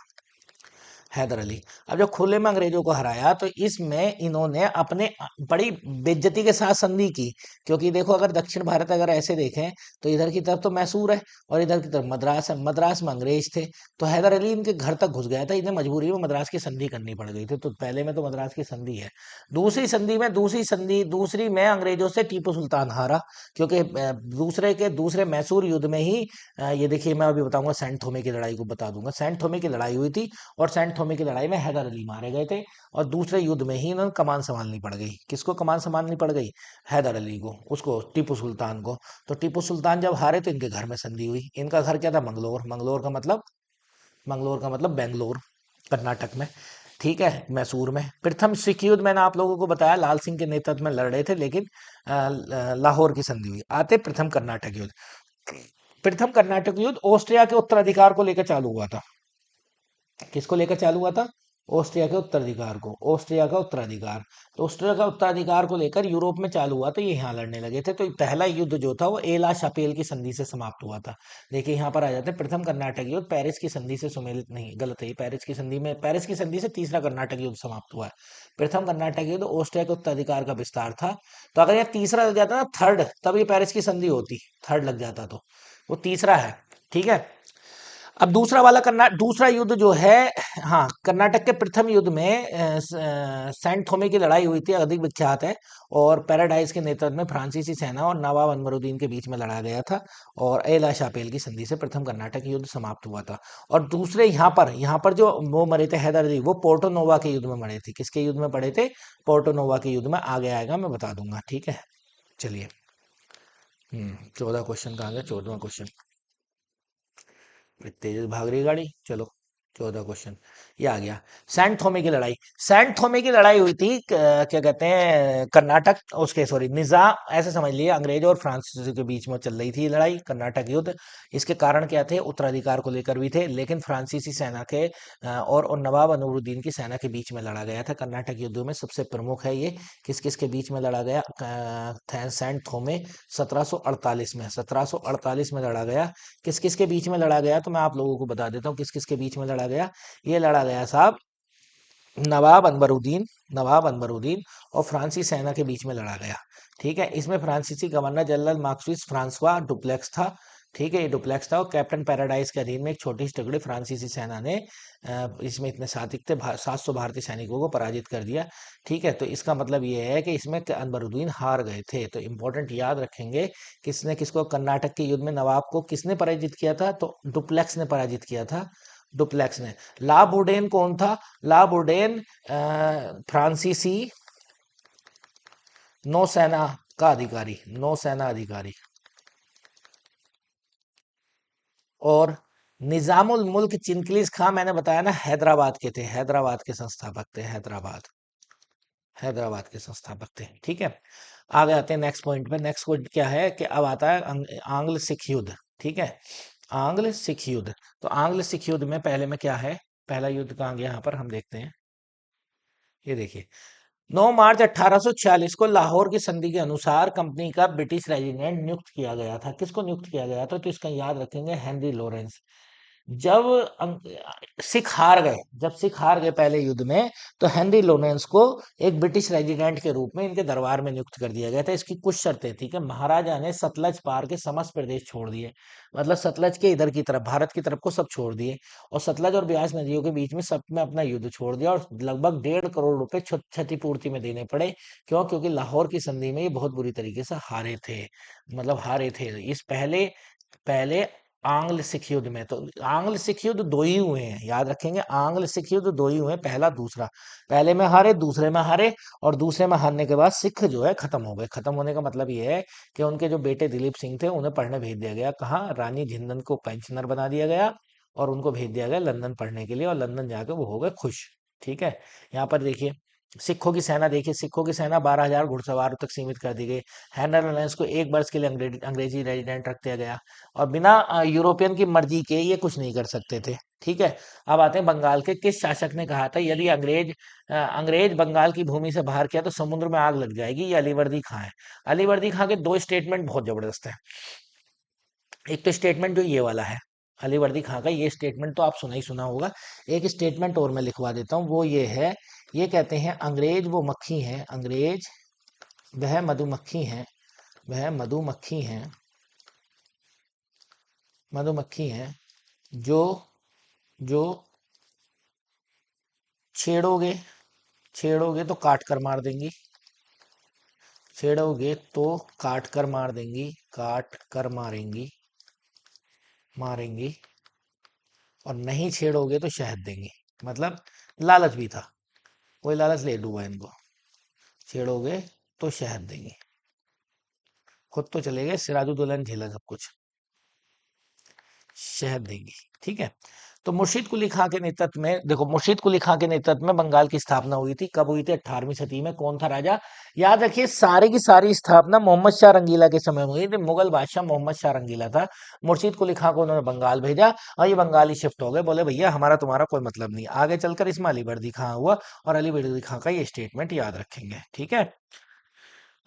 हैदर अली। अब जब खुले में अंग्रेजों को हराया तो इसमें इन्होंने अपने बड़ी बेइज्जती के साथ संधि की। क्योंकि देखो, अगर दक्षिण भारत अगर ऐसे देखें तो इधर की तरफ तो मैसूर है और इधर की तरफ मद्रास है। मद्रास में अंग्रेज थे, तो हैदर अली इनके घर तक घुस गया था। इन्हें मजबूरी में मद्रास की संधि करनी पड़ गई थी। तो पहले में तो मद्रास की संधि है। दूसरी में अंग्रेजों से टीपू सुल्तान हारा। क्योंकि दूसरे मैसूर युद्ध में ही ये देखिए, मैं अभी बताऊंगा, सेंट थोमे की लड़ाई को बता दूंगा। सेंट थोमे की लड़ाई हुई थी और सेंट थोमे की लड़ाई में हैदर अली मारे गए थे। और दूसरे युद्ध में ही इन्होंने कमान संभालनी पड़ गई। किसको कमान संभालनी पड़ गई, हैदर अली को, उसको टीपू सुल्तान को। तो टीपू सुल्तान जब हारे तो इनके घर में संधि हुई। इनका घर क्या था, मंगलोर। मंगलोर का मतलब बेंगलोर, कर्नाटक में, ठीक है, मैसूर में। प्रथम सिख युद्ध मैंने आप लोगों को बताया, लाल सिंह के नेतृत्व में लड़ रहे थे, लेकिन लाहौर की संधि हुई। आते प्रथम कर्नाटक युद्ध। प्रथम कर्नाटक युद्ध ऑस्ट्रिया के उत्तराधिकार को लेकर चालू हुआ था। किसको लेकर चालू हुआ था, ऑस्ट्रिया का उत्तराधिकार। तो ऑस्ट्रिया का उत्तराधिकार को लेकर यूरोप में चालू हुआ, तो ये यहाँ लड़ने लगे थे। तो पहला युद्ध जो था वो एला शापेल की संधि से समाप्त हुआ था। देखिए यहाँ पर आ जाते हैं, प्रथम कर्नाटक युद्ध पेरिस की संधि से सुमेलित नहीं, गलत है। पेरिस की संधि से तीसरा कर्नाटक युद्ध समाप्त हुआ है। प्रथम कर्नाटक युद्ध ऑस्ट्रिया के उत्तराधिकार का विस्तार था। तो अगर यहाँ तीसरा लग जाता ना, थर्ड, तब ये पेरिस की संधि होती, थर्ड लग जाता तो वो तीसरा है, ठीक है। अब दूसरा युद्ध जो है, हाँ, कर्नाटक के प्रथम युद्ध में सेंट थोमे की लड़ाई हुई थी, अधिक विख्यात है। और पैराडाइज के नेतृत्व में फ्रांसीसी सेना और नवाब अनवरुद्दीन के बीच में लड़ा गया था। और एला शापेल की संधि से प्रथम कर्नाटक युद्ध समाप्त हुआ था। और दूसरे यहाँ पर जो वो मरे थे हैदर अली, वो पोर्टो नोवा के युद्ध में मरे थे। किसके युद्ध में पड़े थे? पोर्टो नोवा के युद्ध में। आगे आएगा, मैं बता दूंगा, ठीक है। चलिए, 14 क्वेश्चन कहाँ गया? 14वां क्वेश्चन। तेज भाग रही गाड़ी, चलो। 14 क्वेश्चन, ये आ गया। सेंट थोमे की लड़ाई हुई थी, क्या कहते हैं, कर्नाटक, उसके सॉरी निजाम, ऐसे समझ लिए अंग्रेज और फ्रांसीसी के बीच में चल रही थी ये लड़ाई, कर्नाटक युद्ध। इसके कारण क्या थे? उत्तराधिकार को लेकर भी थे, लेकिन फ्रांसीसी सेना के और नवाब अनवरुद्दीन की सेना के बीच में लड़ा गया था। कर्नाटक युद्ध में सबसे प्रमुख है ये। किस किस के बीच में लड़ा गया? सेंट थोमे 1748 में, 1748 में लड़ा गया। किस किस के बीच में लड़ा गया? तो मैं आप लोगों को बता देता हूँ किस किस के बीच में लड़ा गया। ये लड़ा गया साहब, नवाब अनवरुद्दीन और फ्रांसीसी सेना के बीच में लड़ा गया। ठीक है, इसमें फ्रांसीसी governor general marquis François Dupleix था। ठीक है, ये डुप्लेक्स था, और कैप्टन पैराडाइज के अधीन में एक छोटी सी टुकड़ी फ्रांसीसी सेना ने इसमें इतने साथिक थे, 700 भारतीय सैनिकों को पराजित कर दिया। ठीक है, तो इसका मतलब ये है कि इसमें अनवरुद्दीन हार गए थे। तो इंपॉर्टेंट याद रखेंगे, किसने किसको, कर्नाटक के युद्ध में नवाब को किसने पराजित किया था? तो डुप्लेक्स ने पराजित किया था, डुप्लेक्स ने। ला बोर्डेन कौन था? ला बोर्डेन फ्रांसीसी नौसेना का अधिकारी, नौसेना अधिकारी। और निजामुल मुल्क चिनकलीस खां, मैंने बताया ना, हैदराबाद के थे, हैदराबाद के संस्थापक थे, हैदराबाद के संस्थापक थे। ठीक है, आगे आते हैं नेक्स्ट पॉइंट पे। नेक्स्ट पॉइंट क्या है कि अब आता है आंग्ल सिख युद्ध। ठीक है, आंग्ल सिख युद्ध। तो आंग्ल सिख युद्ध में पहले में क्या है? पहला युद्ध कहाँ गया? यहाँ पर हम देखते हैं, ये देखिए। 9 मार्च 1846 को लाहौर की संधि के अनुसार कंपनी का ब्रिटिश रेजिडेंट नियुक्त किया गया था। किसको नियुक्त किया गया था? तो इसका याद रखेंगे, हेनरी लॉरेंस। जब सिख हार गए पहले युद्ध में, तो हेनरी लोरेंस को एक ब्रिटिश रेजिडेंट के रूप में इनके दरबार में नियुक्त कर दिया गया था। इसकी कुछ शर्तें थी कि महाराजा ने सतलज पार के समस्त प्रदेश छोड़ दिए, मतलब सतलज के इधर की तरफ, भारत की तरफ को सब छोड़ दिए, और सतलज और ब्यास नदियों के बीच में सब में अपना युद्ध छोड़ दिया, और लगभग 1.5 करोड़ रुपए क्षतिपूर्ति में देने पड़े। क्यों? क्योंकि लाहौर की संधि में ये बहुत बुरी तरीके से हारे थे, मतलब हारे थे इस पहले पहले आंग्ल सिख युद्ध में। तो आंग्ल सिख युद्ध दो ही हुए हैं, याद रखेंगे, आंग्ल सिख युद्ध दो ही हुए हैं, पहला दूसरा। पहले में हारे, दूसरे में हारे, और दूसरे में हारने के बाद सिख जो है खत्म हो गए। खत्म होने का मतलब ये है कि उनके जो बेटे दिलीप सिंह थे, उन्हें पढ़ने भेज दिया गया। कहाँ? रानी जिंदन को पेंशनर बना दिया गया, और उनको भेज दिया गया लंदन पढ़ने के लिए, और लंदन जाके वो हो गए खुश। ठीक है, यहाँ पर देखिए, सिखों की सेना देखिए, सिखों की सेना 12,000 घुड़सवारों तक सीमित कर दी गई। हेनरी लॉरेंस को 1 वर्ष के लिए अंग्रेजी रेजिडेंट रख दिया गया, और बिना यूरोपियन की मर्जी के ये कुछ नहीं कर सकते थे। ठीक है, अब आते हैं बंगाल के। किस शासक ने कहा था यदि अंग्रेज बंगाल की भूमि से बाहर किया तो समुद्र में आग लग जाएगी? ये अलीवर्दी खां है। अलीवर्दी खां के दो स्टेटमेंट बहुत जबरदस्त है। एक तो स्टेटमेंट जो ये वाला है, अलीवर्दी खां का ये स्टेटमेंट तो आप सुना ही सुना होगा। एक स्टेटमेंट और मैं लिखवा देता हूँ, वो ये है, ये कहते हैं, अंग्रेज वो मक्खी हैं, अंग्रेज वह मधुमक्खी हैं, वह मधुमक्खी हैं जो जो छेड़ोगे छेड़ोगे तो काट कर मार देंगी, छेड़ोगे तो काट कर मार देंगी, काट कर मारेंगी, और नहीं छेड़ोगे तो शहद देंगी। मतलब लालच भी था, कोई लालच ले डूबा इनको। छेड़ोगे तो शहद देंगे, खुद तो चले गए, सिराजू दुल्हन झेला सब कुछ, शहद देंगी। ठीक है, तो मुर्शीद कुली खां के नेतृत्व में, देखो, मुर्शीद कुली खां के नेतृत्व में बंगाल की स्थापना हुई थी। कब हुई थी? 18वीं सदी में। कौन था राजा? याद रखिए, सारी की सारी स्थापना मोहम्मद शाह रंगीला के समय हुई थी। मुगल बादशाह मोहम्मद शाह रंगीला था। मुर्शीद कुली खां को उन्होंने बंगाल भेजा, और ये बंगाली शिफ्ट हो गए, बोले भैया हमारा तुम्हारा कोई मतलब नहीं। आगे चलकर इसमें अली वर्दी खां हुआ, और अली वर्दी खां का ये स्टेटमेंट याद रखेंगे। ठीक है,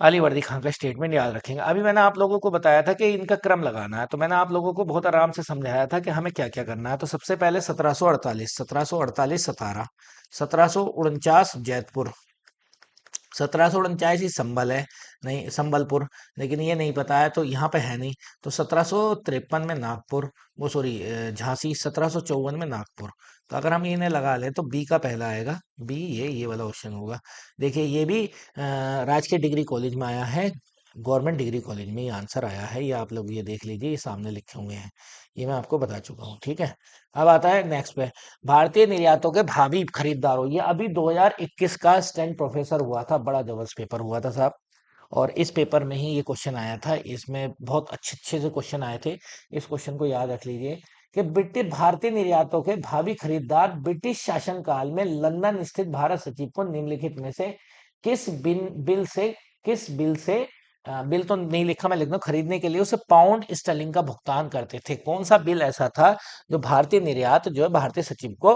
अली वर्दी खान का स्टेटमेंट याद रखेंगे। अभी मैंने आप लोगों को बताया था कि इनका क्रम लगाना है, तो मैंने आप लोगों को बहुत आराम से समझाया था कि हमें क्या क्या करना है। तो सबसे पहले 1748, 1748 सतारा, 1749 जैतपुर, 1749 ही संभल है, नहीं संबलपुर, लेकिन ये नहीं पता है तो यहाँ पे है नहीं। तो 1753 में नागपुर, वो सॉरी झांसी, 1754 में नागपुर। तो अगर हम इन्हें लगा लें तो बी का पहला आएगा, बी ये वाला ऑप्शन होगा। देखिए ये भी राजकीय डिग्री कॉलेज में आया है, गवर्नमेंट डिग्री कॉलेज में ये आंसर आया है, ये आप लोग ये देख लीजिए, ये सामने लिखे हुए हैं, ये मैं आपको बता चुका हूँ। ठीक है, अब आता है नेक्स्ट पे, भारतीय निर्यातों के भावी खरीदारों, ये अभी 2021 का स्टैंड प्रोफेसर हुआ था, बड़ा जबरदस्त पेपर हुआ था साहब, और इस पेपर में ही ये क्वेश्चन आया था, इसमें बहुत अच्छे अच्छे से क्वेश्चन आए थे। इस क्वेश्चन को याद रख लीजिए कि ब्रिटिश भारतीय निर्यातों के भावी खरीदार ब्रिटिश शासनकाल में लंदन स्थित भारत सचिव को निम्नलिखित में से किस बिल से बिल तो नहीं लिखा, मैं लिख दूं, खरीदने के लिए उसे पाउंड स्टर्लिंग का भुगतान करते थे। कौन सा बिल ऐसा था जो भारतीय निर्यात जो है भारतीय सचिव को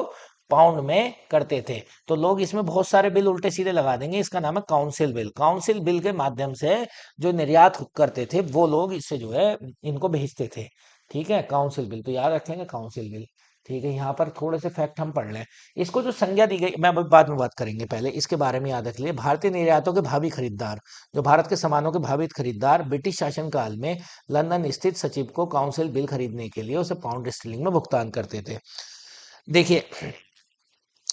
पाउंड में करते थे? तो लोग इसमें बहुत सारे बिल उल्टे सीधे लगा देंगे, इसका नाम है काउंसिल बिल। काउंसिल बिल के माध्यम से जो निर्यात करते थे वो लोग इससे जो है इनको भेजते थे। ठीक है, काउंसिल बिल तो याद रखेंगे, काउंसिल बिल। ठीक है, यहाँ पर थोड़े से फैक्ट हम पढ़ लें। इसको जो संज्ञा दी गई, मैं अभी बाद में बात करेंगे, पहले इसके बारे में याद रख लिए। भारतीय निर्यातों के भावी खरीदार, जो भारत के सामानों के भावी खरीदार ब्रिटिश शासनकाल में लंदन स्थित सचिव को काउंसिल बिल खरीदने के लिए उसे पाउंड स्टर्लिंग में भुगतान करते थे। देखिए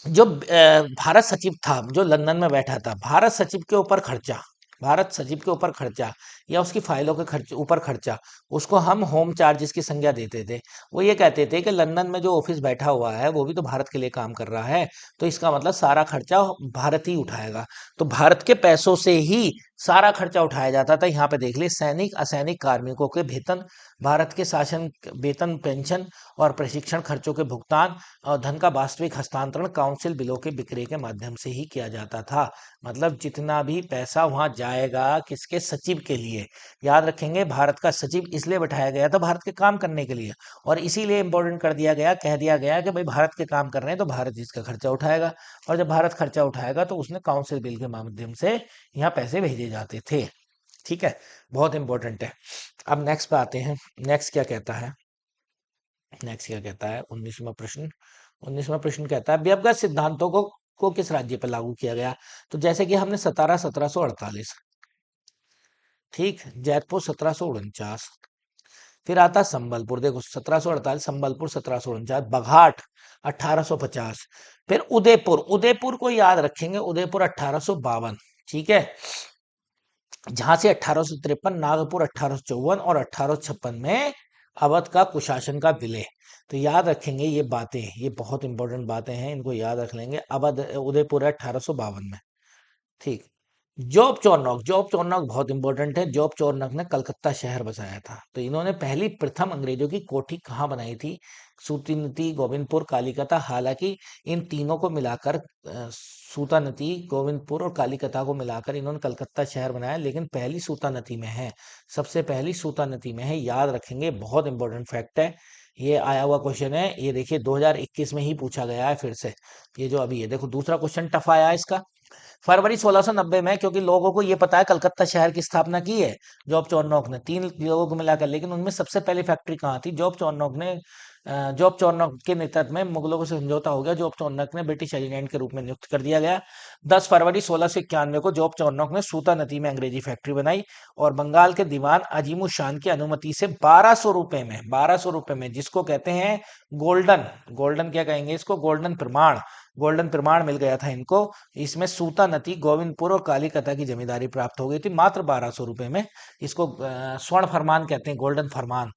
जो भारत सचिव था जो लंदन में बैठा था, भारत सचिव के ऊपर खर्चा, भारत सचिव के ऊपर खर्चा या उसकी फाइलों के खर्च ऊपर खर्चा, उसको हम होम चार्जेस की संज्ञा देते थे। वो ये कहते थे कि लंदन में जो ऑफिस बैठा हुआ है वो भी तो भारत के लिए काम कर रहा है, तो इसका मतलब सारा खर्चा भारत ही उठाएगा। तो भारत के पैसों से ही सारा खर्चा उठाया जाता था। यहाँ पे देख लिए, सैनिक असैनिक कार्मिकों के वेतन, भारत के शासन वेतन, पेंशन और प्रशिक्षण खर्चों के भुगतान और धन का वास्तविक हस्तांतरण काउंसिल बिलों के बिक्री के माध्यम से ही किया जाता था। मतलब जितना भी पैसा वहां जाएगा किसके, सचिव के लिए। याद रखेंगे, भारत का सचिव इसलिए बैठाया गया था भारत के काम करने के लिए, और इसीलिए इंपॉर्टेंट कर दिया गया, कह दिया गया कि भाई भारत के काम कर रहे हैं तो भारत इसका खर्चा उठाएगा, और जब भारत खर्चा उठाएगा तो उसने काउंसिल बिल के माध्यम से यहाँ पैसे भेजे जाते थे। ठीक है, बहुत इंपॉर्टेंट है। अब नेक्स्ट पे आते हैं, नेक्स्ट क्या कहता है, नेक्स्ट क्या कहता है 19वां प्रश्न। 19वां प्रश्न कहता है व्यवगत सिद्धांतों को किस राज्य पर लागू किया गया? तो जैसे कि हमने 1748, ठीक, जयपुर 1749, फिर आता संबलपुर, देखो 1748 संबलपुर, 1749 बघाट 1850, फिर उदयपुर, उदयपुर को याद रखेंगे, उदयपुर 1852। ठीक है, झांसी 1853, नागपुर 1854 और 1856 में अवध का कुशासन का विलय। तो याद रखेंगे ये बातें, ये बहुत इंपॉर्टेंट बातें हैं, इनको याद रख लेंगे। अवध उदयपुर है 1852 में। ठीक, जॉब चौनॉक, जॉब चौनॉक बहुत इंपॉर्टेंट है। जॉब चौनॉक ने कलकत्ता शहर बसाया था। तो इन्होंने पहली प्रथम अंग्रेजों की कोठी कहाँ बनाई थी? सूतीनती, गोविंदपुर, कालीकता। हालांकि इन तीनों को मिलाकर सूतानती, गोविंदपुर और कालीकता को मिलाकर इन्होंने कलकत्ता शहर बनाया, लेकिन पहली सूतानती में है, सबसे पहली सूतानती में है। याद रखेंगे, बहुत इंपॉर्टेंट फैक्ट है, ये आया हुआ क्वेश्चन है। ये देखिए 2021 में ही पूछा गया है फिर से, ये जो अभी है। देखो दूसरा क्वेश्चन टफ आया है इसका। फरवरी 1690 में, क्योंकि लोगों को ये पता है कलकत्ता शहर की स्थापना की है जॉब चौनॉक ने, तीन लोगों को मिलाकर, लेकिन उनमें सबसे पहली फैक्ट्री कहाँ थी? जॉब चौनॉक ने जॉब चौनॉक के नेतृत्व में मुगलों से समझौता हो गया, जॉब चौनॉक ने ब्रिटिश एजेंट के रूप में नियुक्त कर दिया गया। 10 फरवरी 1691 को जॉब चौनॉक ने सूता नदी में अंग्रेजी फैक्ट्री बनाई, और बंगाल के दीवान अजीमुल शान की अनुमति से 1200 रुपए में, 1200 रुपए में, जिसको कहते हैं गोल्डन, गोल्डन क्या कहेंगे इसको, गोल्डन प्रमाण, गोल्डन प्रमाण मिल गया था इनको। इसमें सूता नदी, गोविंदपुर और कालीकता की जमींदारी प्राप्त हो गई थी मात्र 1200 रुपए में। इसको स्वर्ण फरमान कहते हैं, गोल्डन फरमान।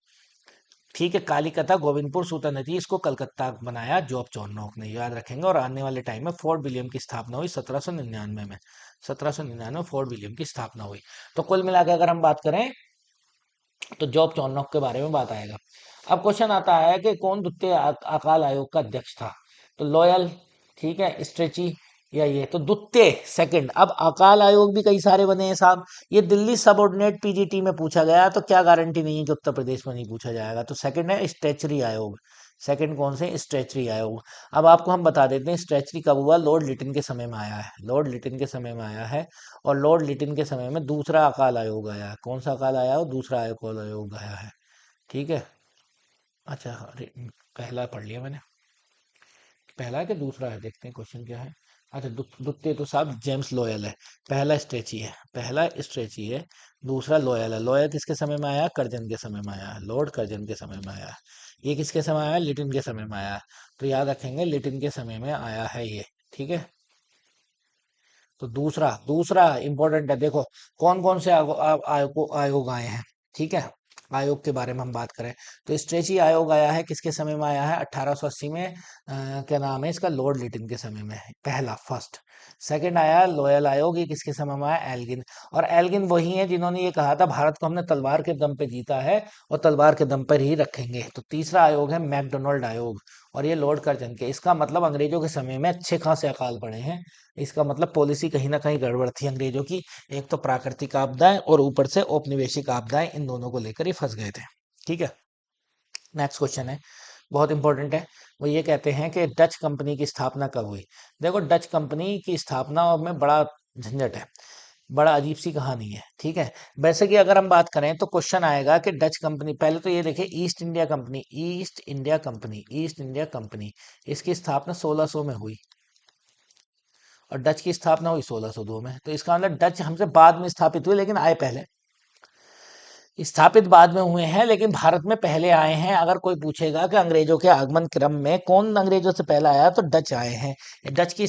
ठीक है, कालीकता, गोविंदपुर, सूता नदी, इसको कलकत्ता बनाया जॉब चौनॉक ने, याद रखेंगे। और आने वाले टाइम में फोर्ट विलियम की स्थापना हुई 1799 में, 1799 फोर्ट विलियम की स्थापना हुई। तो कुल मिलाकर अगर हम बात करें तो जॉब चौनॉक के बारे में बात आएगा। अब क्वेश्चन आता है कि कौन द्वितीय अकाल आयोग का अध्यक्ष था? तो लॉयल, ठीक है, स्ट्रेची, या ये तो द्वितीय सेकंड। अब अकाल आयोग भी कई सारे बने हैं साहब। ये दिल्ली सबऑर्डिनेट पीजीटी में पूछा गया, तो क्या गारंटी नहीं है कि उत्तर प्रदेश में नहीं पूछा जाएगा? तो सेकंड है स्ट्रेचरी आयोग। सेकंड कौन से? स्ट्रेचरी आयोग। अब आपको हम बता देते हैं स्ट्रेचरी कब हुआ, लॉर्ड लिटिन के समय में आया है, लॉर्ड लिटिन के समय में आया है। और लॉर्ड लिटिन के समय में दूसरा अकाल आयोग आया है। कौन सा अकाल आया है? दूसरा अकाल आयोग आया है। ठीक है, अच्छा, अरे पहला पढ़ लिया मैंने, पहला है कि दूसरा है, देखते हैं क्वेश्चन क्या है। अच्छा, द्वितीय तो साहब जेम्स लॉयल है। पहला स्ट्रेची है, पहला स्ट्रेची है। दूसरा लॉयल है। लॉयल किसके समय में आया? कर्जन के समय में आया, लॉर्ड कर्जन के समय में आया। ये किसके समय आया? लिटिन के समय में आया। तो याद रखेंगे लिटिन के समय में आया है ये। ठीक है। तो दूसरा दूसरा इंपॉर्टेंट है, देखो कौन कौन से आयोग आए हैं। ठीक है। आयोग के बारे में हम बात करें तो स्ट्रेची आयोग आया है, किसके समय में आया है? 1880 में। क्या नाम है इसका? लॉर्ड लिटिन के समय में, पहला फर्स्ट। सेकंड आया लॉयल आयोग, ये किसके समय में आया? एल्गिन। और एल्गिन वही है जिन्होंने ये कहा था भारत को हमने तलवार के दम पे जीता है और तलवार के दम पर ही रखेंगे। तो तीसरा आयोग है मैकडोनाल्ड आयोग, और ये लॉर्ड कर्जन के। इसका मतलब अंग्रेजों के समय में अच्छे खासे अकाल पड़े हैं। इसका मतलब पॉलिसी कहीं ना कहीं गड़बड़ थी अंग्रेजों की। एक तो प्राकृतिक आपदाएं और ऊपर से औपनिवेशिक आपदाएं, इन दोनों को लेकर ये फंस गए थे। ठीक है। नेक्स्ट क्वेश्चन है, बहुत इंपॉर्टेंट है। वो ये कहते हैं कि डच कंपनी की स्थापना कब हुई? देखो डच कंपनी की स्थापना में बड़ा झंझट है, बड़ा अजीब सी कहानी है। ठीक है। वैसे कि अगर हम बात करें तो क्वेश्चन आएगा कि डच कंपनी, पहले तो ये देखिए east India company, east India company, east India company, इसकी स्थापना 1600 में हुई और डच की स्थापना हुई 1602 में। तो इसका मतलब डच हमसे बाद में स्थापित हुए लेकिन आए पहले। स्थापित बाद में हुए हैं लेकिन भारत में पहले आए हैं। अगर कोई पूछेगा कि अंग्रेजों के आगमन क्रम में कौन अंग्रेजों से पहले आया तो डच आए हैं। डच की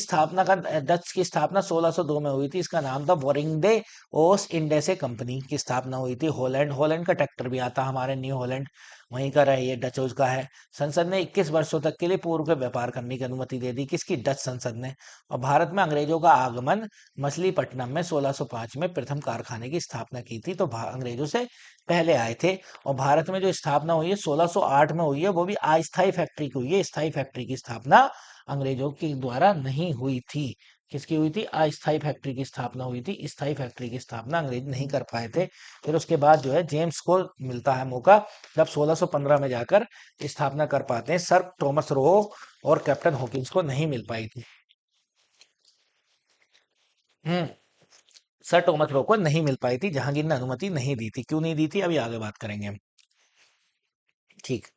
स्थापना 1602 में हुई थी। इसका नाम था वोरिंगडे ओस इंडेसे कंपनी की स्थापना हुई थी। हॉलैंड, हॉलैंड का ट्रैक्टर भी आता हमारे, न्यू हॉलैंड वहीं का है, ये डचोज का है। संसद ने 21 वर्षों तक के लिए पूर्व के व्यापार करने की अनुमति दे दी, किसकी? डच संसद ने। और भारत में अंग्रेजों का आगमन मछलीपट्टनम में 1605 में प्रथम कारखाने की स्थापना की थी। तो अंग्रेजों से पहले आए थे। और भारत में जो स्थापना हुई है 1608 में हुई है, वो भी अस्थायी फैक्ट्री की हुई है। स्थायी फैक्ट्री की स्थापना अंग्रेजों के द्वारा नहीं हुई थी। किसकी हुई थी? अस्थायी फैक्ट्री की स्थापना हुई थी। स्थायी फैक्ट्री की स्थापना अंग्रेज नहीं कर पाए थे। फिर उसके बाद जो है जेम्स को मिलता है मौका, जब 1615 में जाकर स्थापना कर पाते हैं। सर थॉमस रो और कैप्टन हॉकिंस को नहीं मिल पाई थी। हम्म। सर थॉमस रो को नहीं मिल पाई थी, जहांगीर ने अनुमति नहीं दी थी। क्यों नहीं दी थी, अभी आगे बात करेंगे हम। ठीक।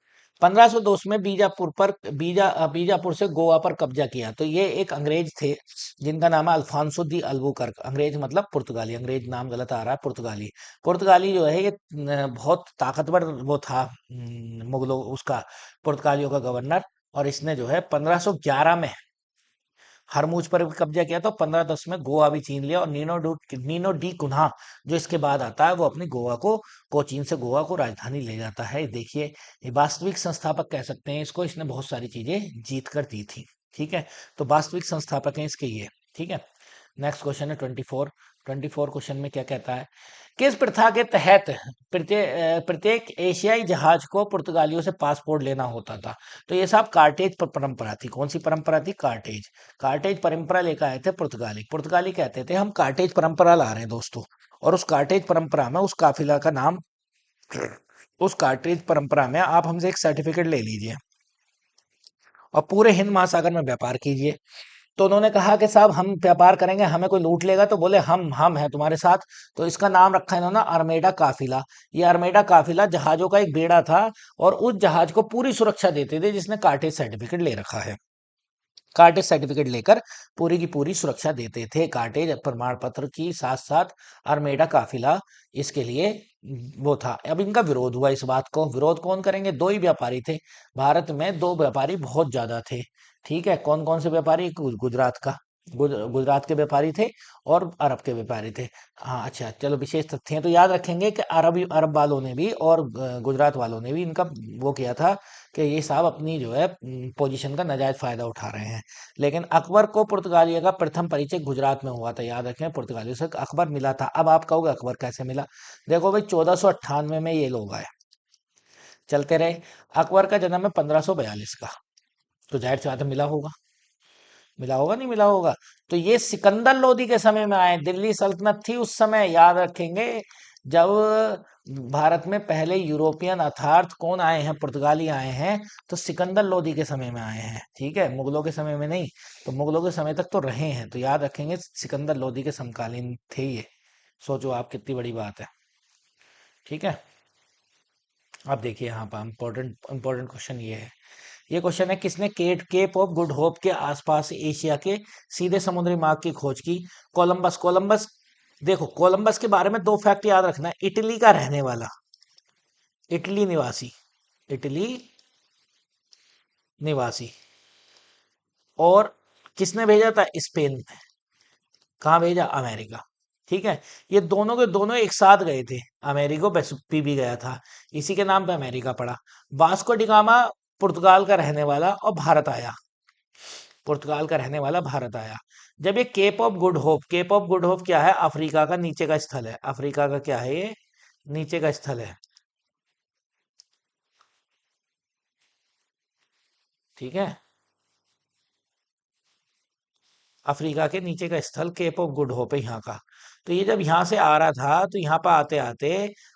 1502 में बीजापुर से गोवा पर कब्जा किया। तो ये एक अंग्रेज थे जिनका नाम है अल्फांसो दी अल्बुकर्क। अंग्रेज मतलब पुर्तगाली, अंग्रेज नाम गलत आ रहा है, पुर्तगाली। पुर्तगाली जो है ये बहुत ताकतवर वो था, मुगलों उसका, पुर्तगालियों का गवर्नर। और इसने जो है 1511 में हरमूज पर भी कब्जा किया। तो 1510 में गोवा भी छीन लिया। और नीनो डी कुन्हा जो इसके बाद आता है, वो अपनी गोवा को कोचीन से गोवा को राजधानी ले जाता है। देखिए ये वास्तविक संस्थापक कह सकते हैं इसको, इसने बहुत सारी चीजें जीत कर दी थी। ठीक है। तो वास्तविक संस्थापक हैं इसके ये। ठीक है। नेक्स्ट क्वेश्चन है 24। 24 क्वेश्चन में क्या कहता है? किस प्रथा के तहत प्रत्येक एशियाई जहाज को पुर्तगालियों से पासपोर्ट लेना होता था? तो ये साहब कार्टेज परंपरा थी। कौन सी परंपरा थी? कार्टेज। कार्टेज परंपरा लेकर आए थे पुर्तगाली। पुर्तगाली कहते थे हम कार्टेज परंपरा ला रहे हैं दोस्तों। और उस कार्टेज परंपरा में उस काफिला का नाम, उस कार्टेज परंपरा में आप हमसे एक सर्टिफिकेट ले लीजिए और पूरे हिंद महासागर में व्यापार कीजिए। तो उन्होंने कहा कि साहब हम व्यापार करेंगे, हमें कोई लूट लेगा? तो बोले हम हैं तुम्हारे साथ। तो इसका नाम रखा इन्होंने अरमेडा काफिला। ये अरमेडा काफिला जहाजों का एक बेड़ा था और उस जहाज को पूरी सुरक्षा देते थे जिसने कार्टेज सर्टिफिकेट ले रखा है। कार्टेज सर्टिफिकेट लेकर पूरी की पूरी सुरक्षा देते थे। कार्टेज प्रमाण पत्र की साथ साथ अरमेडा काफिला इसके लिए वो था। अब इनका विरोध हुआ, इस बात को विरोध कौन करेंगे? दो ही व्यापारी थे भारत में, दो व्यापारी बहुत ज्यादा थे। ठीक है। कौन कौन से व्यापारी? गुजरात का, गुजरात के व्यापारी थे और अरब के व्यापारी थे। हाँ अच्छा, चलो विशेष तथ्य हैं तो याद रखेंगे कि अरब वालों ने भी और गुजरात वालों ने भी इनका वो किया था कि ये साहब अपनी जो है पोजीशन का नाजायज फायदा उठा रहे हैं। लेकिन अकबर को पुर्तगालियों का प्रथम परिचय गुजरात में हुआ था। याद रखें पुर्तगालियों से अकबर मिला था। अब आप कहोगे अकबर कैसे मिला? देखो भाई 1498 में ये लोग आए, चलते रहे। अकबर का जन्म है 1542 का। तो जाहिर सी बात है मिला होगा, मिला होगा नहीं मिला होगा। तो ये सिकंदर लोदी के समय में आए। दिल्ली सल्तनत थी उस समय, याद रखेंगे। जब भारत में पहले यूरोपियन अर्थात कौन आए हैं? पुर्तगाली आए हैं। तो सिकंदर लोदी के समय में आए हैं। ठीक है। मुगलों के समय में नहीं। तो मुगलों के समय तक तो रहे हैं, तो याद रखेंगे सिकंदर लोदी के समकालीन थे ये। सोचो आप कितनी बड़ी बात है। ठीक है। अब देखिए यहाँ पर इम्पोर्टेंट इम्पोर्टेंट क्वेश्चन ये है ये क्वेश्चन है, किसने केप ऑफ गुड होप के आसपास एशिया के सीधे समुद्री मार्ग की खोज की? कोलंबस। कोलंबस, देखो कोलंबस के बारे में दो फैक्ट याद रखना है। इटली का रहने वाला, इटली निवासी, इटली निवासी। और किसने भेजा था? स्पेन ने। कहाँ भेजा? अमेरिका। ठीक है, ये दोनों के दोनों एक साथ गए थे। अमेरिको वेसुपी भी गया था, इसी के नाम पे अमेरिका पड़ा। वास्को डिगामा पुर्तगाल का रहने वाला और भारत आया, पुर्तगाल का रहने वाला भारत आया। जब ये Cape of Good Hope, Cape of Good Hope क्या है? अफ्रीका का नीचे का स्थल है। अफ्रीका का क्या है? ये नीचे का स्थल है। ठीक है, अफ्रीका के नीचे का स्थल केप ऑफ गुड होप है यहाँ का। तो ये जब यहाँ से आ रहा था तो यहाँ पर आते आते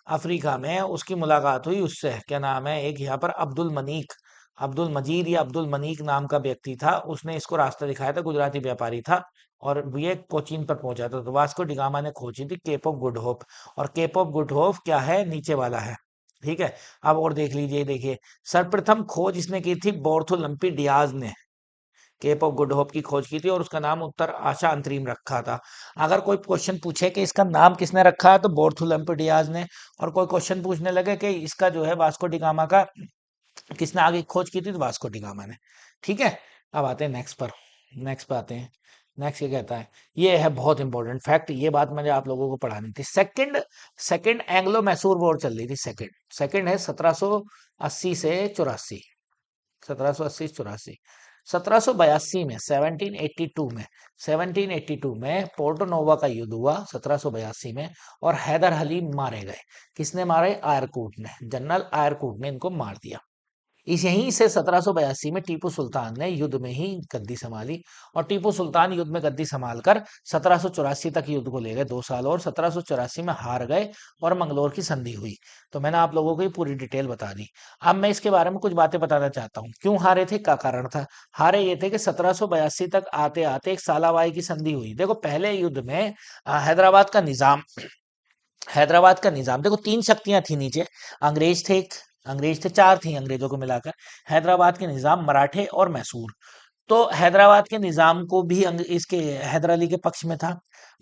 अफ्रीका में उसकी मुलाकात हुई उससे, क्या नाम है, एक यहाँ पर अब्दुल मनीक, अब्दुल मजीद या अब्दुल मनीक नाम का व्यक्ति था, उसने इसको रास्ता दिखाया था, गुजराती व्यापारी था। और ये कोचीन पर पहुंचा था। तो वास्को डिगामा ने खोजी थी केप ऑफ गुड होप। और केप ऑफ गुड होप क्या है? नीचे वाला है। ठीक है, अब और देख लीजिए, देखिए सर्वप्रथम खोज इसने की थी बोर्थोलम्पी डियाज ने, केप ऑफ गुड होप की खोज की थी, और उसका नाम उत्तर आशा अंतरिम रखा था। अगर कोई क्वेश्चन पूछे कि इसका नाम किसने रखा है, तो बोर्थोलम्पी डियाज ने। और कोई क्वेश्चन पूछने लगे कि इसका जो है वास्को डिगामा का किसने आगे खोज की थी, तो वास्को डिगामा ने। ठीक है, अब आते हैं नेक्स्ट पर, नेक्स्ट पे आते हैं। नेक्स्ट ये कहता है, ये है बहुत इंपॉर्टेंट फैक्ट, ये बात मुझे आप लोगों को पढ़ानी थी। Second second Anglo Mysore war चल रही थी। सेकंड सेकंड है 1780 से 84, 1780 84। 1782 में, 1782 में, 1782 में पोर्टो नोवा का युद्ध हुआ 1782 में। और हैदर अली मारे गए। किसने मारे? आयरकूट ने, जनरल आयरकूट ने इनको मार दिया। इस यहीं से 1782 में टीपू सुल्तान ने युद्ध में ही गद्दी संभाली। और टीपू सुल्तान युद्ध में गद्दी संभाल कर 1784 तक युद्ध को ले गए, 2 साल, और 1784 में हार गए और मंगलोर की संधि हुई। तो मैंने आप लोगों को ये पूरी डिटेल बता दी। अब मैं इसके बारे में कुछ बातें बताना चाहता हूँ, क्यों हारे थे, क्या कारण था। हारे ये थे कि 1782 तक आते आते एक सालाबाई की संधि हुई। देखो पहले युद्ध में हैदराबाद का निजाम, हैदराबाद का निजाम, देखो तीन शक्तियां थी नीचे, अंग्रेज थे एक, अंग्रेज थे, चार थी अंग्रेजों को मिलाकर। हैदराबाद के निजाम, मराठे और मैसूर। तो हैदराबाद के निजाम को भी इसके हैदर अली के पक्ष में था,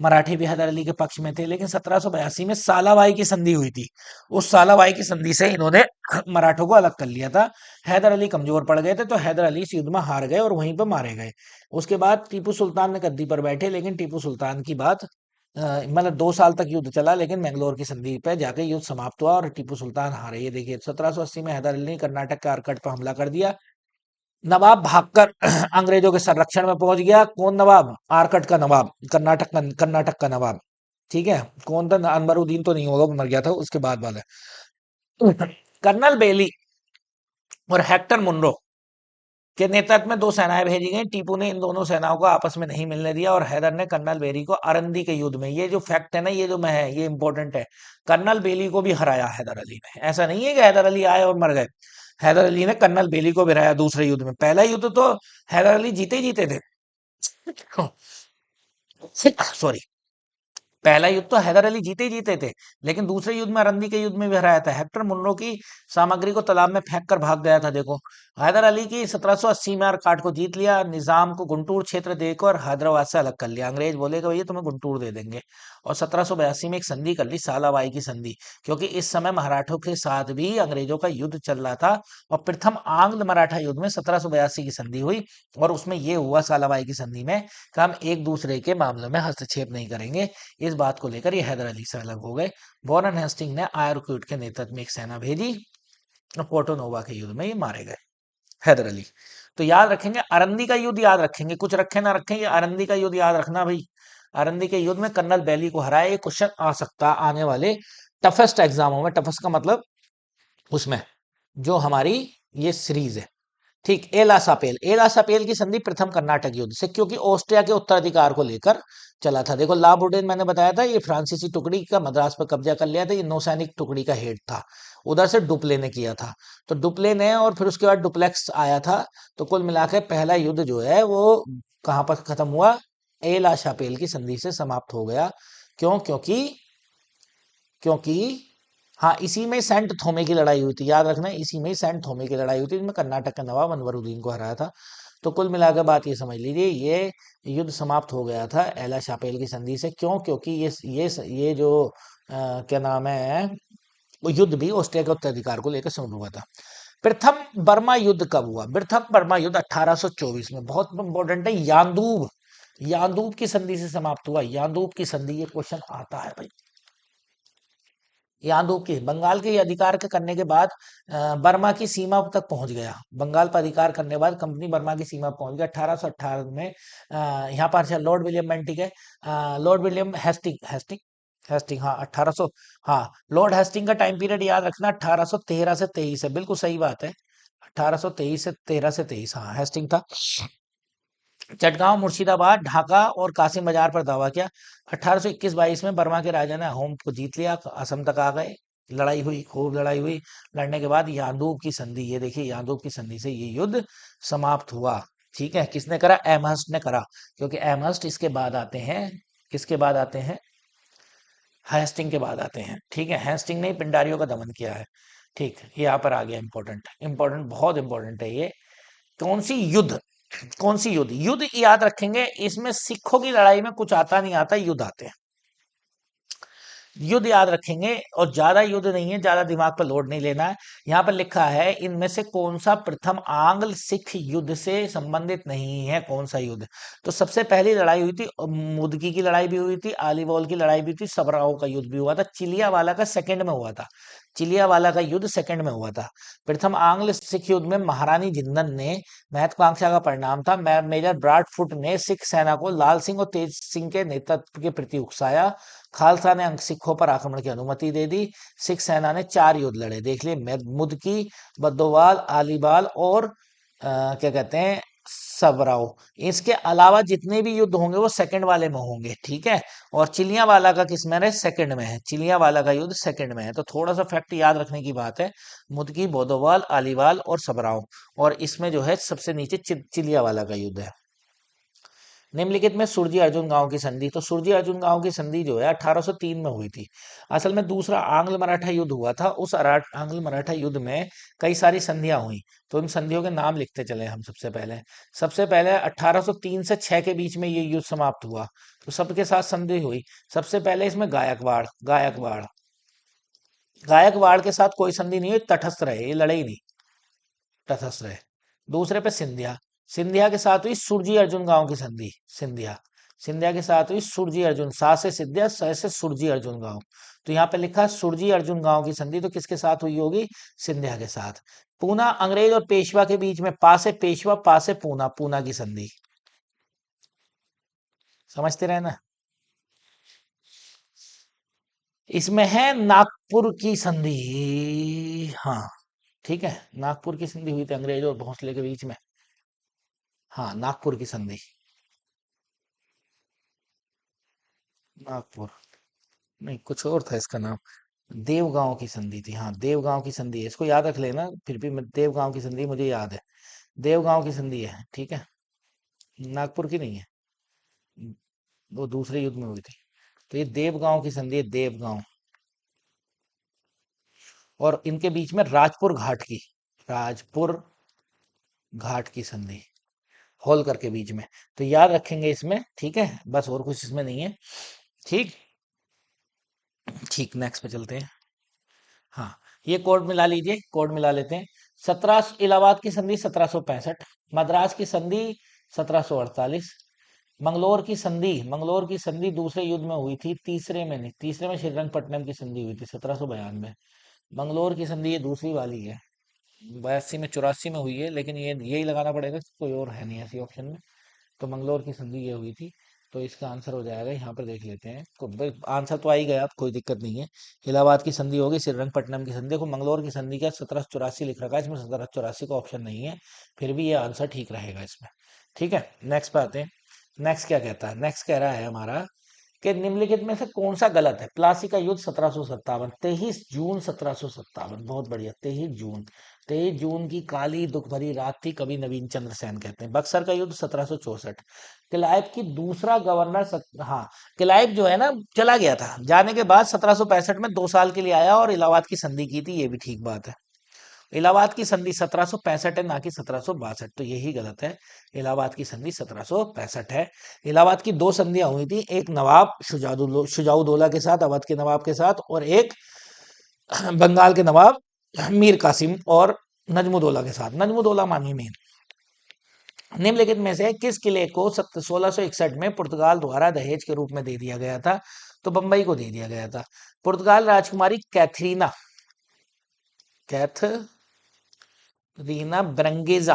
मराठे भी हैदर अली के पक्ष में थे। लेकिन 1782 में सालाबाई की संधि हुई थी। उस सालाबाई की संधि से इन्होंने मराठों को अलग कर लिया था। हैदर अली कमजोर पड़ गए थे, तो हैदर अली इस युद्ध में हार गए और वहीं पर मारे गए। उसके बाद टीपू सुल्तान ने गद्दी पर बैठे, लेकिन टीपू सुल्तान की बात मतलब 2 साल तक युद्ध चला, लेकिन मैंगलोर की संधि पे जाके युद्ध समाप्त हुआ और टीपू सुल्तान हारे। ये देखिए 1780 में हैदर अली ने कर्नाटक के आरकट पर हमला कर दिया। नवाब भागकर अंग्रेजों के संरक्षण में पहुंच गया। कौन नवाब? आरकट का नवाब, कर्नाटक का नवाब। ठीक है, कौन था? अनवरुद्दीन तो नहीं होगा, वो मर गया था, उसके बाद वाला है। कर्नल बेली और हेक्टर मुनरो के नेतृत्व में दो सेनाएं भेजी गई। टीपू ने इन दोनों सेनाओं को आपस में नहीं मिलने दिया, और हैदर ने कर्नल बेरी को अरंदी के युद्ध में, ये जो फैक्ट है ना, ये जो मैं है, ये इंपॉर्टेंट है, कर्नल बेली को भी हराया हैदर अली ने। ऐसा नहीं है कि हैदर अली आए और मर गए। हैदर अली ने कर्नल बेली को भी हराया दूसरे युद्ध में। पहला युद्ध तो हैदर अली जीते ही जीते थे। सॉरी, पहला युद्ध तो हैदर अली जीते ही जीते थे, लेकिन दूसरे युद्ध में, अरंदी के युद्ध में भी हराया था। हेक्टर मुनरो की सामग्री को तालाब में फेंक कर भाग गया था। देखो हैदर अली की 1780 में आरकाट को जीत लिया, निजाम को गुंटूर क्षेत्र देकर हैदराबाद से अलग कर लिया। अंग्रेज बोले कि भैया तुम्हें गुंटूर दे देंगे। और 1782 में एक संधि कर ली, सालाबाई की संधि, क्योंकि इस समय मराठों के साथ भी अंग्रेजों का युद्ध चल रहा था। और प्रथम आंग्ल मराठा युद्ध में 1782 की संधि हुई, और उसमें यह हुआ सालाबाई की संधि में कि हम एक दूसरे के मामलों में हस्तक्षेप नहीं करेंगे। इस बात को लेकर ये हैदर अली से अलग हो गए। वॉरेन हेस्टिंग ने आयरकुट के नेतृत्व में एक सेना भेजी और पोर्टो नोवा के युद्ध में ये मारे गए, हैदर अली। तो याद रखेंगे, अरंदी का युद्ध याद रखेंगे, कुछ रखे ना रखें, ये अरंदी का युद्ध याद रखना भाई। अरंदी के युद्ध में कर्नल बेली को हराया। ये क्वेश्चन आ सकता आने वाले टफेस्ट एग्जामों में। टफेस्ट का मतलब उसमें जो हमारी ये सीरीज है। ठीक, एला सापेल की संधि प्रथम कर्नाटक युद्ध से, क्योंकि ऑस्ट्रिया के उत्तराधिकार को लेकर चला था। देखो ला बुडेन मैंने बताया था, ये फ्रांसीसी टुकड़ी का मद्रास पर कब्जा कर लिया था, ये नौसैनिक टुकड़ी का हेड था। उधर से डुप्ले ने किया था। तो डुप्ले ने, और फिर उसके बाद डुप्लेक्स आया था। तो कुल मिलाकर पहला युद्ध जो है वो कहां पर खत्म हुआ? एला शापेल की संधि से समाप्त हो गया। क्यों? क्योंकि क्योंकि हाँ, इसी में सेंट थोमे की लड़ाई हुई थी, याद रखना, इसी में सेंट थोमे की लड़ाई हुई थी, जिसमें कर्नाटक का नवाब अनवरुद्दीन को हराया था। तो कुल मिलाकर बात ये समझ लीजिए, ये युद्ध समाप्त हो गया था एला शापेल की संधि से। क्यों? क्योंकि ये जो क्या नाम है, वो युद्ध भी ऑस्ट्रिया के उत्तराधिकार को लेकर शुरू हुआ था। प्रथम बर्मा युद्ध कब हुआ? प्रथम बर्मा युद्ध 1824 में, बहुत इंपॉर्टेंट है। यान्दूब, यान्दूब की संधि से समाप्त हुआ। यान्दूब की संधि, ये क्वेश्चन आता है भाई। यादव के बंगाल के अधिकार के करने के बाद बर्मा की सीमा तक पहुंच गया। बंगाल पर अधिकार करने के बाद कंपनी बर्मा की सीमा पहुंच गया 1818 में। यहाँ पर अच्छा, लॉर्ड विलियम बेंटिक है, लॉर्ड विलियम हेस्टिंग, हेस्टिंग, हाँ 1800, हाँ, लॉर्ड हेस्टिंग का टाइम पीरियड याद रखना, 1813 से 23 है, बिल्कुल सही बात है। 1823 से 13 से 23, हाँ, हेस्टिंग था। चटगांव, मुर्शिदाबाद, ढाका और कासिम बाजार पर दावा किया। 1821-22 में बर्मा के राजा ने अहोम को जीत लिया, असम तक आ गए। लड़ाई हुई, खूब लड़ाई हुई। लड़ने के बाद यादूब की संधि, ये देखिए, यादूब की संधि से ये युद्ध समाप्त हुआ। ठीक है, किसने करा? एमहर्स्ट ने करा, क्योंकि एमहर्स्ट इसके बाद आते हैं। किसके बाद आते हैं? हेस्टिंग के बाद आते हैं। ठीक है, हेस्टिंग ने ही पिंडारियों का दमन किया है। ठीक, ये यहाँ पर आ गया, इंपॉर्टेंट, इंपॉर्टेंट, बहुत इंपॉर्टेंट है ये। कौन सी युद्ध, कौन सी युद्ध, युद्ध याद रखेंगे, इसमें सिखों की लड़ाई में कुछ आता नहीं आता, युद्ध आते हैं। युद्ध याद रखेंगे, और ज्यादा युद्ध नहीं है, ज्यादा दिमाग पर लोड नहीं लेना है। यहाँ पर लिखा है, इनमें से कौन सा प्रथम आंग्ल सिख युद्ध से संबंधित नहीं है? कौन सा युद्ध? तो सबसे पहली लड़ाई हुई थी, मुदकी की लड़ाई भी हुई थी, आलीवॉल की लड़ाई भी थी, सबराओं का युद्ध भी हुआ था, चिलियावाला का सेकंड में हुआ था। चिलियावाला का युद्ध सेकंड में हुआ था। प्रथम आंग्ल सिख युद्ध में महारानी जिंदन ने महत्वाकांक्षा का परिणाम था। मेजर ब्रॉडफुट ने सिख सेना को लाल सिंह और तेज सिंह के नेतृत्व के प्रति उकसाया। खालसा ने सिखों पर आक्रमण की अनुमति दे दी। सिख सेना ने 4 युद्ध लड़े, देख लिए, मुदकी, बद्दोवाल, आलीबाल और क्या कहते हैं, सबराव। इसके अलावा जितने भी युद्ध होंगे वो सेकंड वाले में होंगे। ठीक है, और चिलियावाला का किस में है? सेकंड में है। चिलियावाला का युद्ध सेकंड में है, तो थोड़ा सा फैक्ट याद रखने की बात है। मुदकी, बोदोवाल, आलीवाल और सबराव, और इसमें जो है सबसे नीचे चिलियावाला का युद्ध है। निम्नलिखित में सुरजी अर्जुन गांव की संधि, तो सुरजी अर्जुन गांव की संधि जो है 1803 में हुई थी। असल में दूसरा आंग्ल मराठा युद्ध हुआ था। उस आंग्ल मराठा युद्ध में कई सारी संधियां हुई, तो इन संधियों के नाम लिखते चले हम। सबसे पहले 1803 से 6 के बीच में ये युद्ध समाप्त हुआ, तो सबके साथ संधि हुई। सबसे पहले इसमें गायकवाड़, गायकवाड़ के साथ कोई संधि नहीं हुई, तटस्थ रहे, ये लड़े ही नहीं, तटस्थ रहे। दूसरे पे सिंधिया, सिंधिया के साथ हुई सुरजी अर्जुन गांव की संधि। सिंधिया, सिंधिया के साथ हुई सुरजी अर्जुन, सा से सिंधिया, स से सुरजी अर्जुन गांव। तो यहाँ पे लिखा सुरजी अर्जुन गांव की संधि, तो किसके साथ हुई होगी? सिंधिया के साथ। पूना, अंग्रेज और पेशवा के बीच में, पा से पेशवा, पा से पूना, पूना की संधि, समझते रहे ना। इसमें है नागपुर की संधि, हाँ, ठीक है, नागपुर की संधि हुई थी अंग्रेज और भोंसले के बीच में। हाँ, नागपुर की संधि, नागपुर नहीं, कुछ और था इसका नाम। देवगांव की संधि थी, हाँ, देवगांव की संधि है, इसको याद रख लेना, फिर भी मैं, देवगांव की संधि मुझे याद है। देवगांव की संधि है, ठीक है, नागपुर की नहीं है, वो दूसरे युद्ध में हुई थी। तो ये देवगांव की संधि है, देवगांव। और इनके बीच में राजपुर घाट की, राजपुर घाट की संधि, होलकर के बीच में। तो याद रखेंगे इसमें, ठीक है, बस, और कुछ इसमें नहीं है। ठीक, ठीक, नेक्स्ट पे चलते हैं। हाँ, ये कोड मिला लीजिए, कोड मिला लेते हैं। 17, इलाहाबाद की संधि 1765, मद्रास की संधि 1748, मंगलोर की संधि दूसरे युद्ध में हुई थी, तीसरे में नहीं, तीसरे में श्रीरंगपट्टनम की संधि हुई थी 1792। मंगलोर की संधि ये दूसरी वाली है, 82 में, 84 में हुई है, लेकिन ये यही लगाना पड़ेगा, कोई और है नहीं ऐसी ऑप्शन में। तो मंगलोर की संधि ये हुई थी, तो इसका आंसर हो जाएगा, यहाँ पर देख लेते हैं, आंसर तो आ ही गया, तो कोई दिक्कत नहीं है। इलाहाबाद की संधि होगी, श्रीरंगपट्टनम की संधि को, मंगलोर की संधि का 1784 लिख रखा है, इसमें 1784 का ऑप्शन नहीं है, फिर भी ये आंसर ठीक रहेगा इसमें। ठीक है, नेक्स्ट पे आते हैं। नेक्स्ट क्या कहता है? नेक्स्ट कह रहा है हमारा कि निम्नलिखित में से कौन सा गलत है? प्लासी का युद्ध 1757, 23 जून 1757, बहुत बढ़िया, 23 जून। 23 जून की काली दुख भरी रात थी, कवि नवीन चंद्र सेन कहते हैं। बक्सर का युद्ध 1764। क्लाइव की दूसरा गवर्नर हाँ, क्लाइव जो है ना चला गया था, जाने के बाद 1765 में 2 साल के लिए आया और इलाहाबाद की संधि की थी, ये भी ठीक बात है। इलाहाबाद की संधि 1765 है, ना कि 1762, तो यही गलत है। इलाहाबाद की संधि 1765 है। इलाहाबाद की दो संधियां हुई थी, एक नवाब शुजाउदौला के साथ, अवध के नवाब के साथ, और एक बंगाल के नवाब मीर कासिम और नजमुद्दौला के साथ। नजमुद्दौला मानिए मेन। निम्नलिखित में से किस किले को 1661 में पुर्तगाल द्वारा दहेज के रूप में दे दिया गया था? तो बंबई को दे दिया गया था। पुर्तगाल राजकुमारी कैथरीना ब्रंगेजा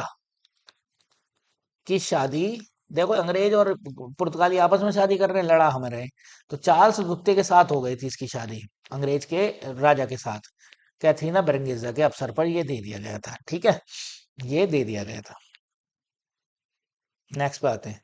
की शादी, देखो अंग्रेज और पुर्तगाली आपस में शादी कर रहे हैं, लड़ा हम रहे, तो चार्ल्स द्वितीय के साथ हो गई थी इसकी शादी, अंग्रेज के राजा के साथ। कैथरीना ब्रंगेजा के अवसर पर ये दे दिया गया था, ठीक है, ये दे दिया गया था। नेक्स्ट बात है,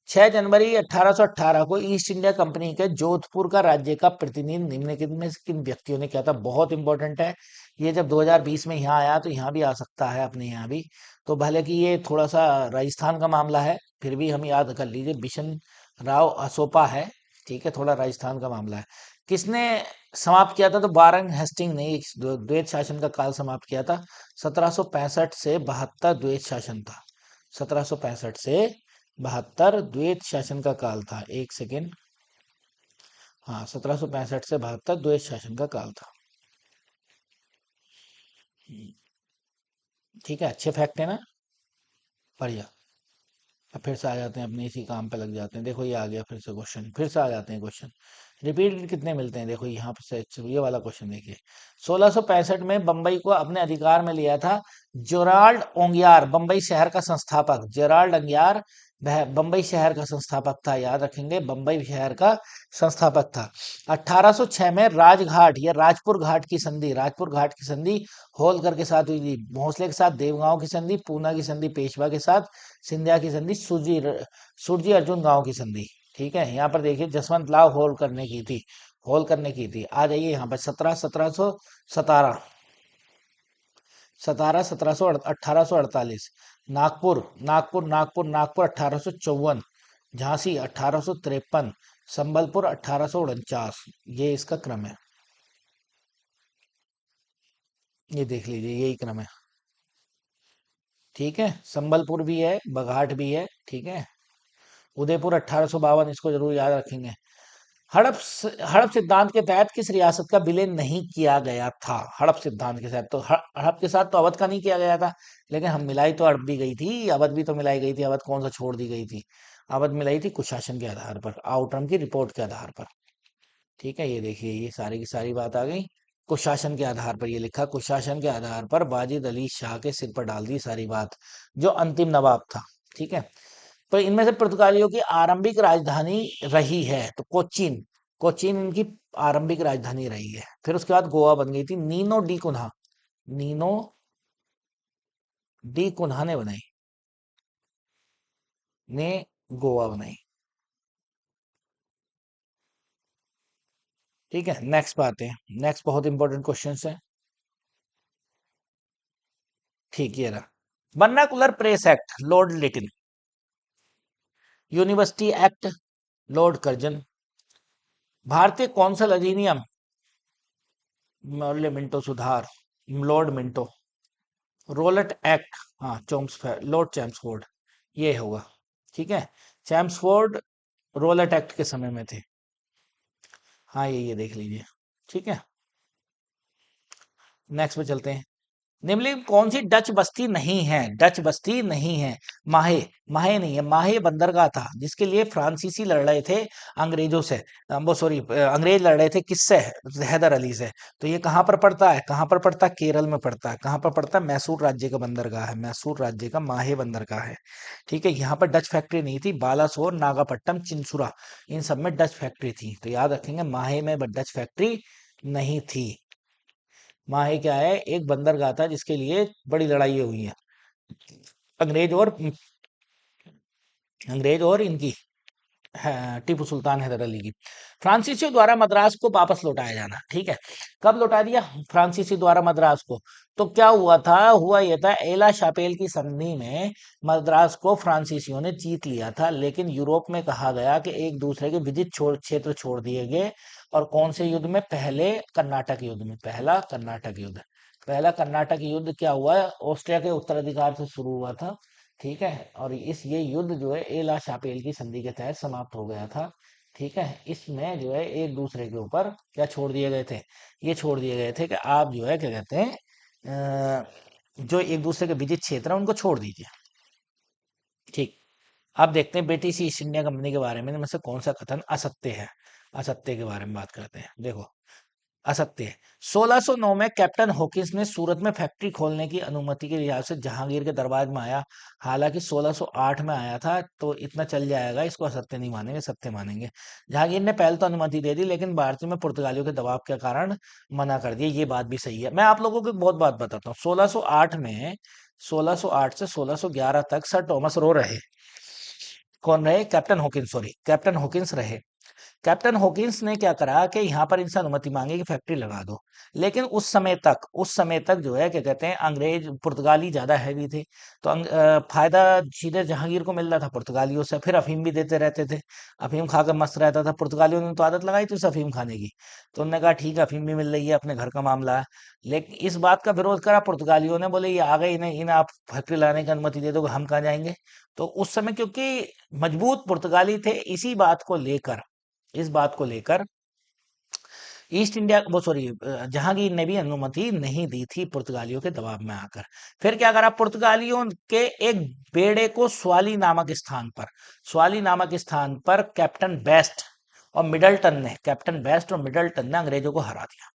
6 जनवरी 1818 को ईस्ट इंडिया कंपनी के जोधपुर का राज्य का प्रतिनिधि निम्नलिखित में से किन व्यक्तियों ने किया था? बहुत इंपॉर्टेंट है ये, जब 2020 में यहाँ आया तो यहाँ भी आ सकता है, अपने यहाँ भी। तो भले कि ये थोड़ा सा राजस्थान का मामला है, फिर भी हम याद कर लीजिए, बिशन राव असोपा है, ठीक है, थोड़ा राजस्थान का मामला है। किसने समाप्त किया था? तो वारन हेस्टिंग ने इस द्वैत शासन का काल समाप्त किया था। 1765 से 72 द्वैत शासन था। 1765 से 72 द्वैत शासन का काल था। एक सेकेंड, हाँ, 1765 से 72 द्वैत शासन का काल था। ठीक है, अच्छे फैक्ट है ना, बढ़िया। अब फिर से आ जाते हैं, अपने इसी काम पे लग जाते हैं। देखो ये आ गया फिर से क्वेश्चन, फिर से आ जाते हैं क्वेश्चन। रिपीटेड कितने मिलते हैं? देखो यहाँ पे से ये वाला क्वेश्चन देखिए। 1665 में बंबई को अपने अधिकार में लिया था जेराल्ड ओंगियार, बंबई शहर का संस्थापक। जेराल्ड ओंगियार बंबई शहर का संस्थापक था, याद रखेंगे, बंबई शहर का संस्थापक था। 1806 में राजघाट या राजपुर घाट की संधि, राजपुर घाट की संधि होलकर के साथ हुई थी। भोसले के साथ देवगांव की संधि, पूना की संधि पेशवा के साथ, सिंधिया की संधि सुरजी अर्जुन गांव की संधि। ठीक है, यहाँ पर देखिए जसवंत लाल होल करने की थी, होल करने की थी। आ जाइए यहाँ पर 17 1848। नागपुर नागपुर नागपुर नागपुर 1854। झांसी 1853। संबलपुर 1849। ये इसका क्रम है, ये देख लीजिए, यही क्रम है। ठीक है, संबलपुर भी है, बघाट भी है, ठीक है। उदयपुर 1852, इसको जरूर याद रखेंगे। हड़प सिद्धांत के तहत किस रियासत का विलय नहीं किया गया था? हड़प सिद्धांत के तहत तो हड़प के साथ तो अवध का नहीं किया गया था, लेकिन हम मिलाई तो हड़प भी गई थी, अवध भी तो मिलाई गई थी। अवध कौन सा छोड़ दी गई थी? अवध मिलाई थी कुशासन के आधार पर, आउटरम की रिपोर्ट के आधार पर। ठीक है, ये देखिए, ये सारी की सारी बात आ गई। कुशासन के आधार पर ये लिखा, कुशासन के आधार पर वाजिद अली शाह के सिर पर डाल दी सारी बात, जो अंतिम नवाब था। ठीक है, तो इनमें से पुर्तगालियों की आरंभिक राजधानी रही है तो कोचीन, कोचीन इनकी आरंभिक राजधानी रही है। फिर उसके बाद गोवा बन गई थी। Nuno da Cunha, Nuno da Cunha ने बनाई, ने गोवा बनाई। ठीक है, नेक्स्ट बात है, नेक्स्ट बहुत इंपॉर्टेंट क्वेश्चन है। ठीक, ये रहा। Vernacular press act, Lord little. University act, Lord Curzon. भारतीय कौंसल अधिनियम, मॉर्ले मिंटो सुधार, लॉर्ड मिंटो। रोलट एक्ट, हाँ, लॉर्ड चैम्सफोर्ड, ये होगा। ठीक है, चैम्सफोर्ड रोलट एक्ट के समय में थे। हाँ, ये देख लीजिए। ठीक है, नेक्स्ट पे चलते हैं। निम्नलिखित कौन सी डच बस्ती नहीं है? डच बस्ती नहीं है। माहे, माहे नहीं है, माहे बंदरगाह था, जिसके लिए फ्रांसीसी लड़ रहे थे अंग्रेजों से, वो सॉरी, अंग्रेज लड़ रहे थे किससे? हैदर अली से। तो ये कहाँ पर पड़ता है? कहाँ पर पड़ता है? केरल में पड़ता है। कहाँ पर पड़ता है? मैसूर राज्य का बंदरगाह है, मैसूर राज्य का माहे बंदरगाह है। ठीक है, यहाँ पर डच फैक्ट्री नहीं थी। बालासोर, नागापट्टनम, चिंसुरा, इन सब में डच फैक्ट्री थी, तो याद रखेंगे माहे में डच फैक्ट्री नहीं थी। माहे क्या है? एक बंदरगाह था, जिसके लिए बड़ी लड़ाई हुई है, अंग्रेज और अंग्रेज और इनकी टीपू सुल्तान हैदर अली की। फ्रांसीसियों द्वारा मद्रास को वापस लौटाया जाना, ठीक है। कब लौटा दिया फ्रांसीसी द्वारा मद्रास को? तो क्या हुआ था, हुआ ये था, एला शापेल की संधि में मद्रास को फ्रांसीसियों ने जीत लिया था, लेकिन यूरोप में कहा गया कि एक दूसरे के विजित क्षेत्र छोड़ दिए गए। और कौन से युद्ध में? पहले कर्नाटक युद्ध में। पहला कर्नाटक युद्ध। पहला कर्नाटक युद्ध क्या हुआ? ऑस्ट्रिया के उत्तराधिकार से शुरू हुआ था, ठीक है। और ये युद्ध जो है एला शापेल की संधि के तहत समाप्त हो गया था, ठीक है। इसमें जो है एक दूसरे के ऊपर क्या छोड़ दिए गए थे? ये छोड़ दिए गए थे कि आप जो है क्या कहते हैं, जो एक दूसरे के विजित क्षेत्र है उनको छोड़ दीजिए, ठीक। अब देखते हैं ब्रिटिश ईस्ट इंडिया कंपनी के बारे में इनमें से कौन सा कथन असत्य है। असत्य के बारे में बात करते हैं, देखो। असत्य है। 1609 में कैप्टन हॉकिंस ने सूरत में फैक्ट्री खोलने की अनुमति के लिहाज से जहांगीर के दरबार में आया। हालांकि 1608 में आया था, तो इतना चल जाएगा, इसको असत्य नहीं मानेंगे, सत्य मानेंगे। जहांगीर ने पहले तो अनुमति दे दी, लेकिन भारतीयों में पुर्तगालियों के दबाव के कारण मना कर दिया। ये बात भी सही है। मैं आप लोगों को एक बहुत बात बताता हूँ। 1608 में, 1608 से 1611 तक सर टॉमस रो रहे। कौन रहे? Captain Hawkins, sorry, captain Hawkins रहे। कैप्टन हॉकिंस ने क्या करा कि यहाँ पर इनसे अनुमति मांगी कि फैक्ट्री लगा दो। लेकिन उस समय तक जो है क्या कहते हैं, अंग्रेज पुर्तगाली ज्यादा हैवी थे। तो फायदा सीधे जहांगीर को मिल रहा था पुर्तगालियों से, फिर अफीम भी देते रहते थे। अफीम खाकर मस्त रहता था। पुर्तगालियों ने तो आदत लगाई थी उस अफीम खाने की। तो उन्होंने कहा ठीक है, अफीम भी मिल रही है, अपने घर का मामला है। लेकिन इस बात का विरोध करा पुर्तगालियों ने, बोले ये आ गए, इन्हें इन आप फैक्ट्री लाने की अनुमति दे दो, हम कहाँ जाएंगे। तो उस समय क्योंकि मजबूत पुर्तगाली थे, इस बात को लेकर ईस्ट इंडिया, वो सॉरी, जहांगीर ने भी अनुमति नहीं दी थी पुर्तगालियों के दबाव में आकर। फिर क्या करा पुर्तगालियों के एक बेड़े को स्वाली नामक स्थान पर कैप्टन बेस्ट और मिडल्टन ने अंग्रेजों को हरा दिया।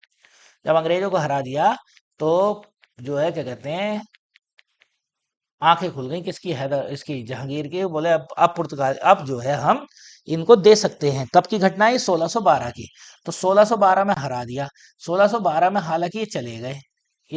जब अंग्रेजों को हरा दिया, तो जो है क्या कहते हैं, आंखें खुल गई किसकी? हैदर, इसकी, जहांगीर की। बोले अब पुर्तगाल, अब जो है हम इनको दे सकते हैं। कब की घटना है? 1612 की। तो 1612 में हरा दिया। 1612 में हालांकि ये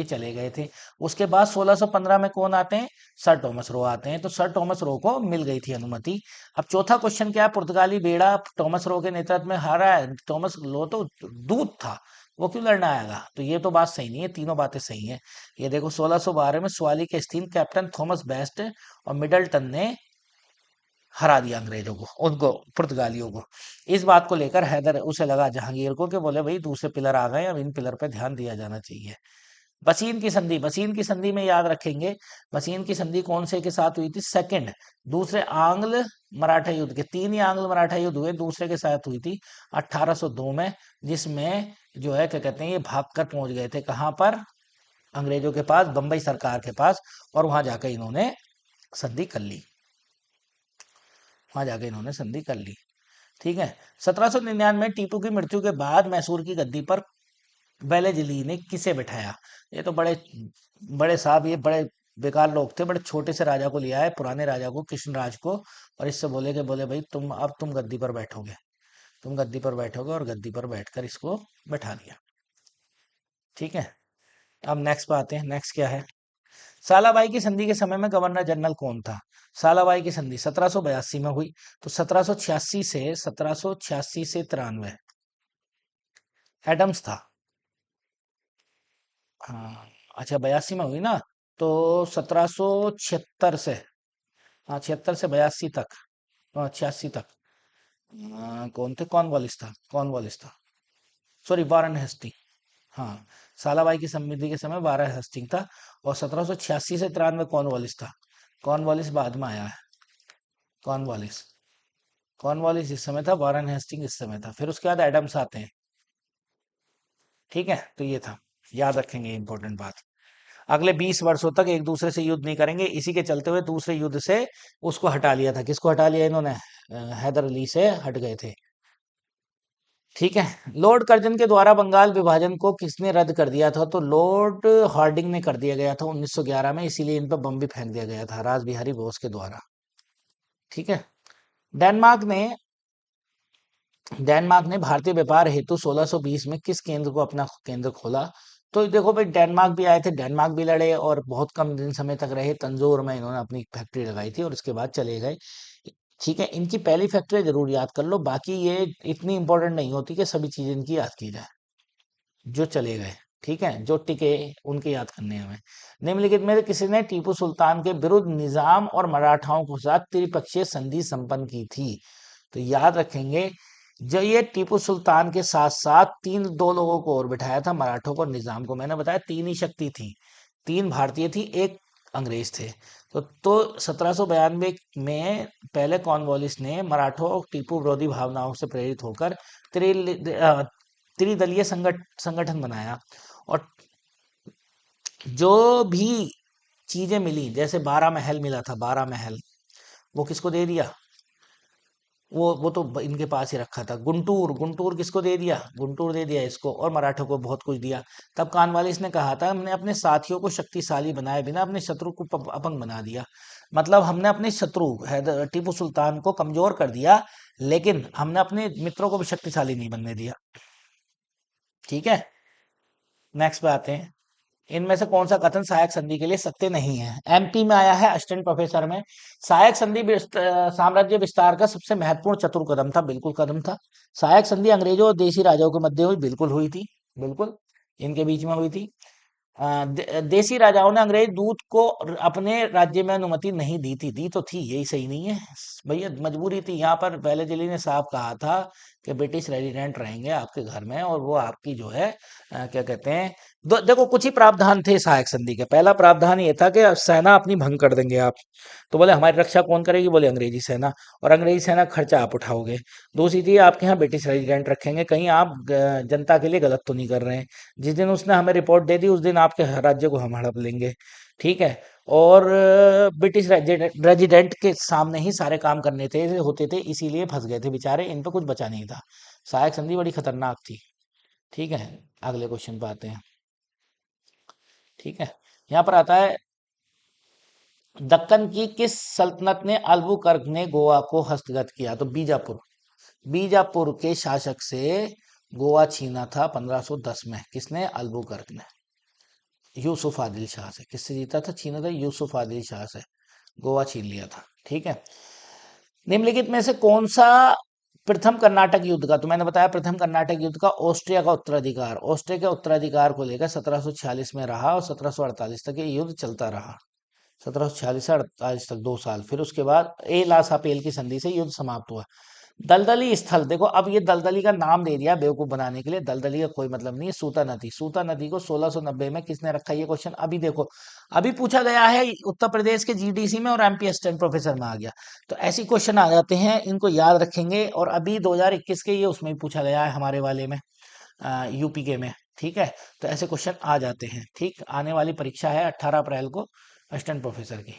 चले गए थे। उसके बाद 1615 में कौन आते हैं? सर टॉमस रो आते हैं। तो सर टॉमस रो को मिल गई थी अनुमति। अब चौथा क्वेश्चन क्या है? पुर्तगाली बेड़ा टॉमस रो के नेतृत्व में हारा है। टॉमस रो तो दूत था, वो क्यों लड़ना आएगा? तो ये तो बात सही नहीं है, तीनों बातें सही है। ये देखो 1612 में स्वाली के स्टीन कैप्टन थॉमस बेस्ट और मिडल्टन ने हरा दिया अंग्रेजों को, उनको, पुर्तगालियों को। इस बात को लेकर हैदर उसे लगा जहांगीर को कि बोले भाई दूसरे पिलर आ गए, अब इन पिलर पे ध्यान दिया जाना चाहिए। बसीन की संधि में याद रखेंगे। बसीन की संधि कौन से के साथ हुई थी? सेकंड, दूसरे आंग्ल मराठा युद्ध के। तीन ही आंग्ल मराठा युद्ध हुए, दूसरे के साथ हुई थी 1802 में, जिसमें जो है क्या कहते हैं, ये भाग कर पहुंच गए थे कहां पर? अंग्रेजों के पास, बंबई सरकार के पास। और वहां जाकर इन्होंने संधि कर ली। ठीक है। 1799 में टीपू की मृत्यु के बाद मैसूर की गद्दी पर बेलेजली ने किसे बिठाया? ये तो बड़े बड़े साहब, ये बड़े बेकार लोग थे। बड़े छोटे से राजा को लिया है, पुराने राजा को, कृष्णराज को। और इससे बोले कि बोले भाई तुम गद्दी पर बैठोगे, और गद्दी पर बैठकर इसको बैठा दिया, ठीक है। अब नेक्स्ट पे आते हैं। नेक्स्ट क्या है? सालाबाई की संधि के समय में गवर्नर जनरल कौन था? सालाबाई की संधि 1782 में हुई। तो 1786 से 93 एडम्स था। हाँ, अच्छा, 82 में हुई ना। तो 1776 से, हाँ, 76 से 82 तक, हाँ, 86 तक। कौन थे? कॉर्नवालिस था, सॉरी, वारन हेस्टिंग। हाँ, सालाबाई की संधि के समय वारन हेस्टिंग था। और 1786 से 93 कॉर्नवालिस था। कॉर्नवालिस बाद में आया है। कॉर्नवालिस कॉर्नवालिस इस समय था, वारन हेस्टिंग इस समय था, फिर उसके बाद एडम्स आते हैं, ठीक है। तो ये था, याद रखेंगे इंपॉर्टेंट बात। अगले 20 वर्षों तक एक दूसरे से युद्ध नहीं करेंगे। इसी के चलते हुए दूसरे युद्ध से उसको हटा लिया था। किसको हटा लिया इन्होंने? हैदर अली से हट गए थे, ठीक है। लॉर्ड कर्जन के द्वारा बंगाल विभाजन को किसने रद्द कर दिया था? तो लॉर्ड हार्डिंग ने कर दिया गया था 1911 में। इसीलिए इन पर बम भी फेंक दिया गया था रास बिहारी बोस के द्वारा, ठीक है। डेनमार्क ने डेनमार्क ने भारतीय व्यापार हेतु 1620 में किस केंद्र को अपना केंद्र खोला? तो देखो भाई, डेनमार्क भी आए थे, डेनमार्क भी लड़े और बहुत कम दिन समय तक रहे। तंजोर में इन्होंने अपनी फैक्ट्री लगाई थी और उसके बाद चले गए। ठीक है, इनकी पहली फैक्ट्री जरूर याद कर लो, बाकी ये इतनी इंपॉर्टेंट नहीं होती कि सभी चीजें इनकी याद की जाए। जो चले गए, ठीक है, जो टिके उनके याद करने हैं हमें। निम्नलिखित में से किसी ने टीपू सुल्तान के विरुद्ध निजाम और मराठाओं के साथ त्रिपक्षीय संधि संपन्न की थी? तो याद रखेंगे, जो ये टीपू सुल्तान के साथ साथ दो लोगों को और बिठाया था, मराठों को और निजाम को। मैंने बताया तीन ही शक्ति थी, तीन भारतीय थी, एक अंग्रेज थे। तो 1792 में पहले कॉर्नवालिस ने मराठों और टीपू विरोधी भावनाओं से प्रेरित होकर त्रिदलीय संगठन बनाया। और जो भी चीजें मिली, जैसे 12 महल मिला था, 12 महल, वो किसको दे दिया? वो तो इनके पास ही रखा था। गुंटूर, गुंटूर किसको दे दिया? गुंटूर दे दिया इसको, और मराठों को बहुत कुछ दिया। तब कानवालिस ने कहा था, हमने अपने साथियों को शक्तिशाली बनाए बिना अपने शत्रु को अपंग बना दिया। मतलब हमने अपने शत्रु हैदर टीपू सुल्तान को कमजोर कर दिया, लेकिन हमने अपने मित्रों को भी शक्तिशाली नहीं बनने दिया। ठीक है, नेक्स्ट पे आते हैं। इनमें से कौन सा कथन सहायक संधि के लिए सत्य नहीं है? एमपी में आया है, असिस्टेंट प्रोफेसर में। सहायक संधि साम्राज्य विस्तार का सबसे महत्वपूर्ण चतुर कदम था। बिल्कुल कदम था। सहायक संधि अंग्रेजों और देशी राजाओं के मध्य हुई, बिल्कुल हुई थी, बिल्कुल इनके बीच में हुई थी। देशी राजाओं ने अंग्रेज दूत को अपने राज्य में अनुमति नहीं दी थी। दी तो थी, यही सही नहीं है भैया, मजबूरी थी। यहाँ पर पहले दिल्ली ने साफ कहा था कि ब्रिटिश रेजिडेंट रहेंगे आपके घर में, और वो आपकी जो है क्या कहते हैं, देखो कुछ ही प्रावधान थे सहायक संधि के। पहला प्रावधान ये था कि सेना अपनी भंग कर देंगे आप। तो बोले हमारी रक्षा कौन करेगी? बोले अंग्रेजी सेना, और अंग्रेजी सेना का खर्चा आप उठाओगे। दूसरी चीज, आपके यहाँ ब्रिटिश रेजिडेंट रखेंगे, कहीं आप जनता के लिए गलत तो नहीं कर रहे हैं। जिस दिन उसने हमें रिपोर्ट दे दी, उस दिन आपके राज्य को हम हड़प लेंगे। ठीक है, और ब्रिटिश रेजिडेंट के सामने ही सारे काम करने थे होते थे, इसीलिए फंस गए थे बेचारे, इन पे कुछ बचा नहीं था। सहायक संधि बड़ी खतरनाक थी। ठीक है, अगले क्वेश्चन पे आते हैं। ठीक है, यहाँ पर आता है, दक्कन की किस सल्तनत ने अल्बुकर्क ने गोवा को हस्तगत किया? तो बीजापुर, बीजापुर के शासक से गोवा छीना था 1510 में। किसने? अल्बुकर्क ने। यूसुफ आदिल शाह से। किससे जीता था? छीना था यूसुफ आदिल शाह से, गोवा छीन लिया था। ठीक है, निम्नलिखित में से कौन सा प्रथम कर्नाटक युद्ध का, तो मैंने बताया प्रथम कर्नाटक युद्ध का ऑस्ट्रिया का उत्तराधिकार, ऑस्ट्रिया के उत्तराधिकार को लेकर 1746 में रहा, और 1748 तक ये युद्ध चलता रहा। 1746 से 48 तक 2 साल। फिर उसके बाद ए लासा पेल की संधि से युद्ध समाप्त हुआ। दलदली स्थल, देखो अब ये दलदली का नाम दे दिया बेवकूफ बनाने के लिए। दलदली का कोई मतलब नहीं है। सूता नदी, सूता नदी को 1690 में किसने रखा? ये क्वेश्चन अभी देखो, अभी पूछा गया है उत्तर प्रदेश के जीडीसी में, और एमपी असिस्टेंट प्रोफेसर में आ गया। तो ऐसे क्वेश्चन आ जाते हैं, इनको याद रखेंगे। और अभी 2021 के ये उसमें भी पूछा गया है, हमारे वाले में, यूपी के में। ठीक है, तो ऐसे क्वेश्चन आ जाते हैं। ठीक, आने वाली परीक्षा है 18 अप्रैल को, असिस्टेंट प्रोफेसर की।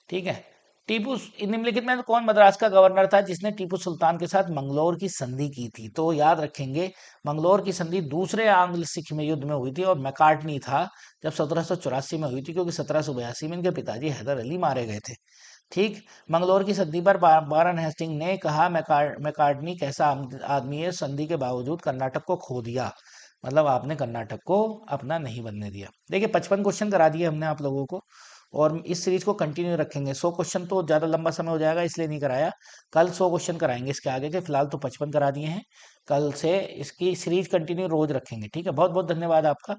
ठीक है, टीपू, निम्नलिखित में कौन मद्रास का गवर्नर था जिसने टीपू सुल्तान के साथ मंगलोर की संधि की थी? तो याद रखेंगे, मंगलोर की संधि दूसरे आंग्ल सिख में युद्ध में हुई थी, और मैकार्टनी था जब 1784 में हुई थी, क्योंकि 1782 में इनके पिताजी हैदर अली मारे गए थे। ठीक, मंगलोर की संधि पर वारन हेस्टिंग ने कहा, मैकार्टनी कैसा आदमी है, संधि के बावजूद कर्नाटक को खो दिया। मतलब आपने कर्नाटक को अपना नहीं बनने दिया। देखिए 55 क्वेश्चन करा दिए हमने आप लोगों को, और इस सीरीज को कंटिन्यू रखेंगे। 100 क्वेश्चन तो ज़्यादा लंबा समय हो जाएगा, इसलिए नहीं कराया। कल 100 क्वेश्चन कराएंगे इसके आगे के, फिलहाल तो 55 करा दिए हैं। कल से इसकी सीरीज कंटिन्यू रोज रखेंगे। ठीक है, बहुत बहुत धन्यवाद आपका।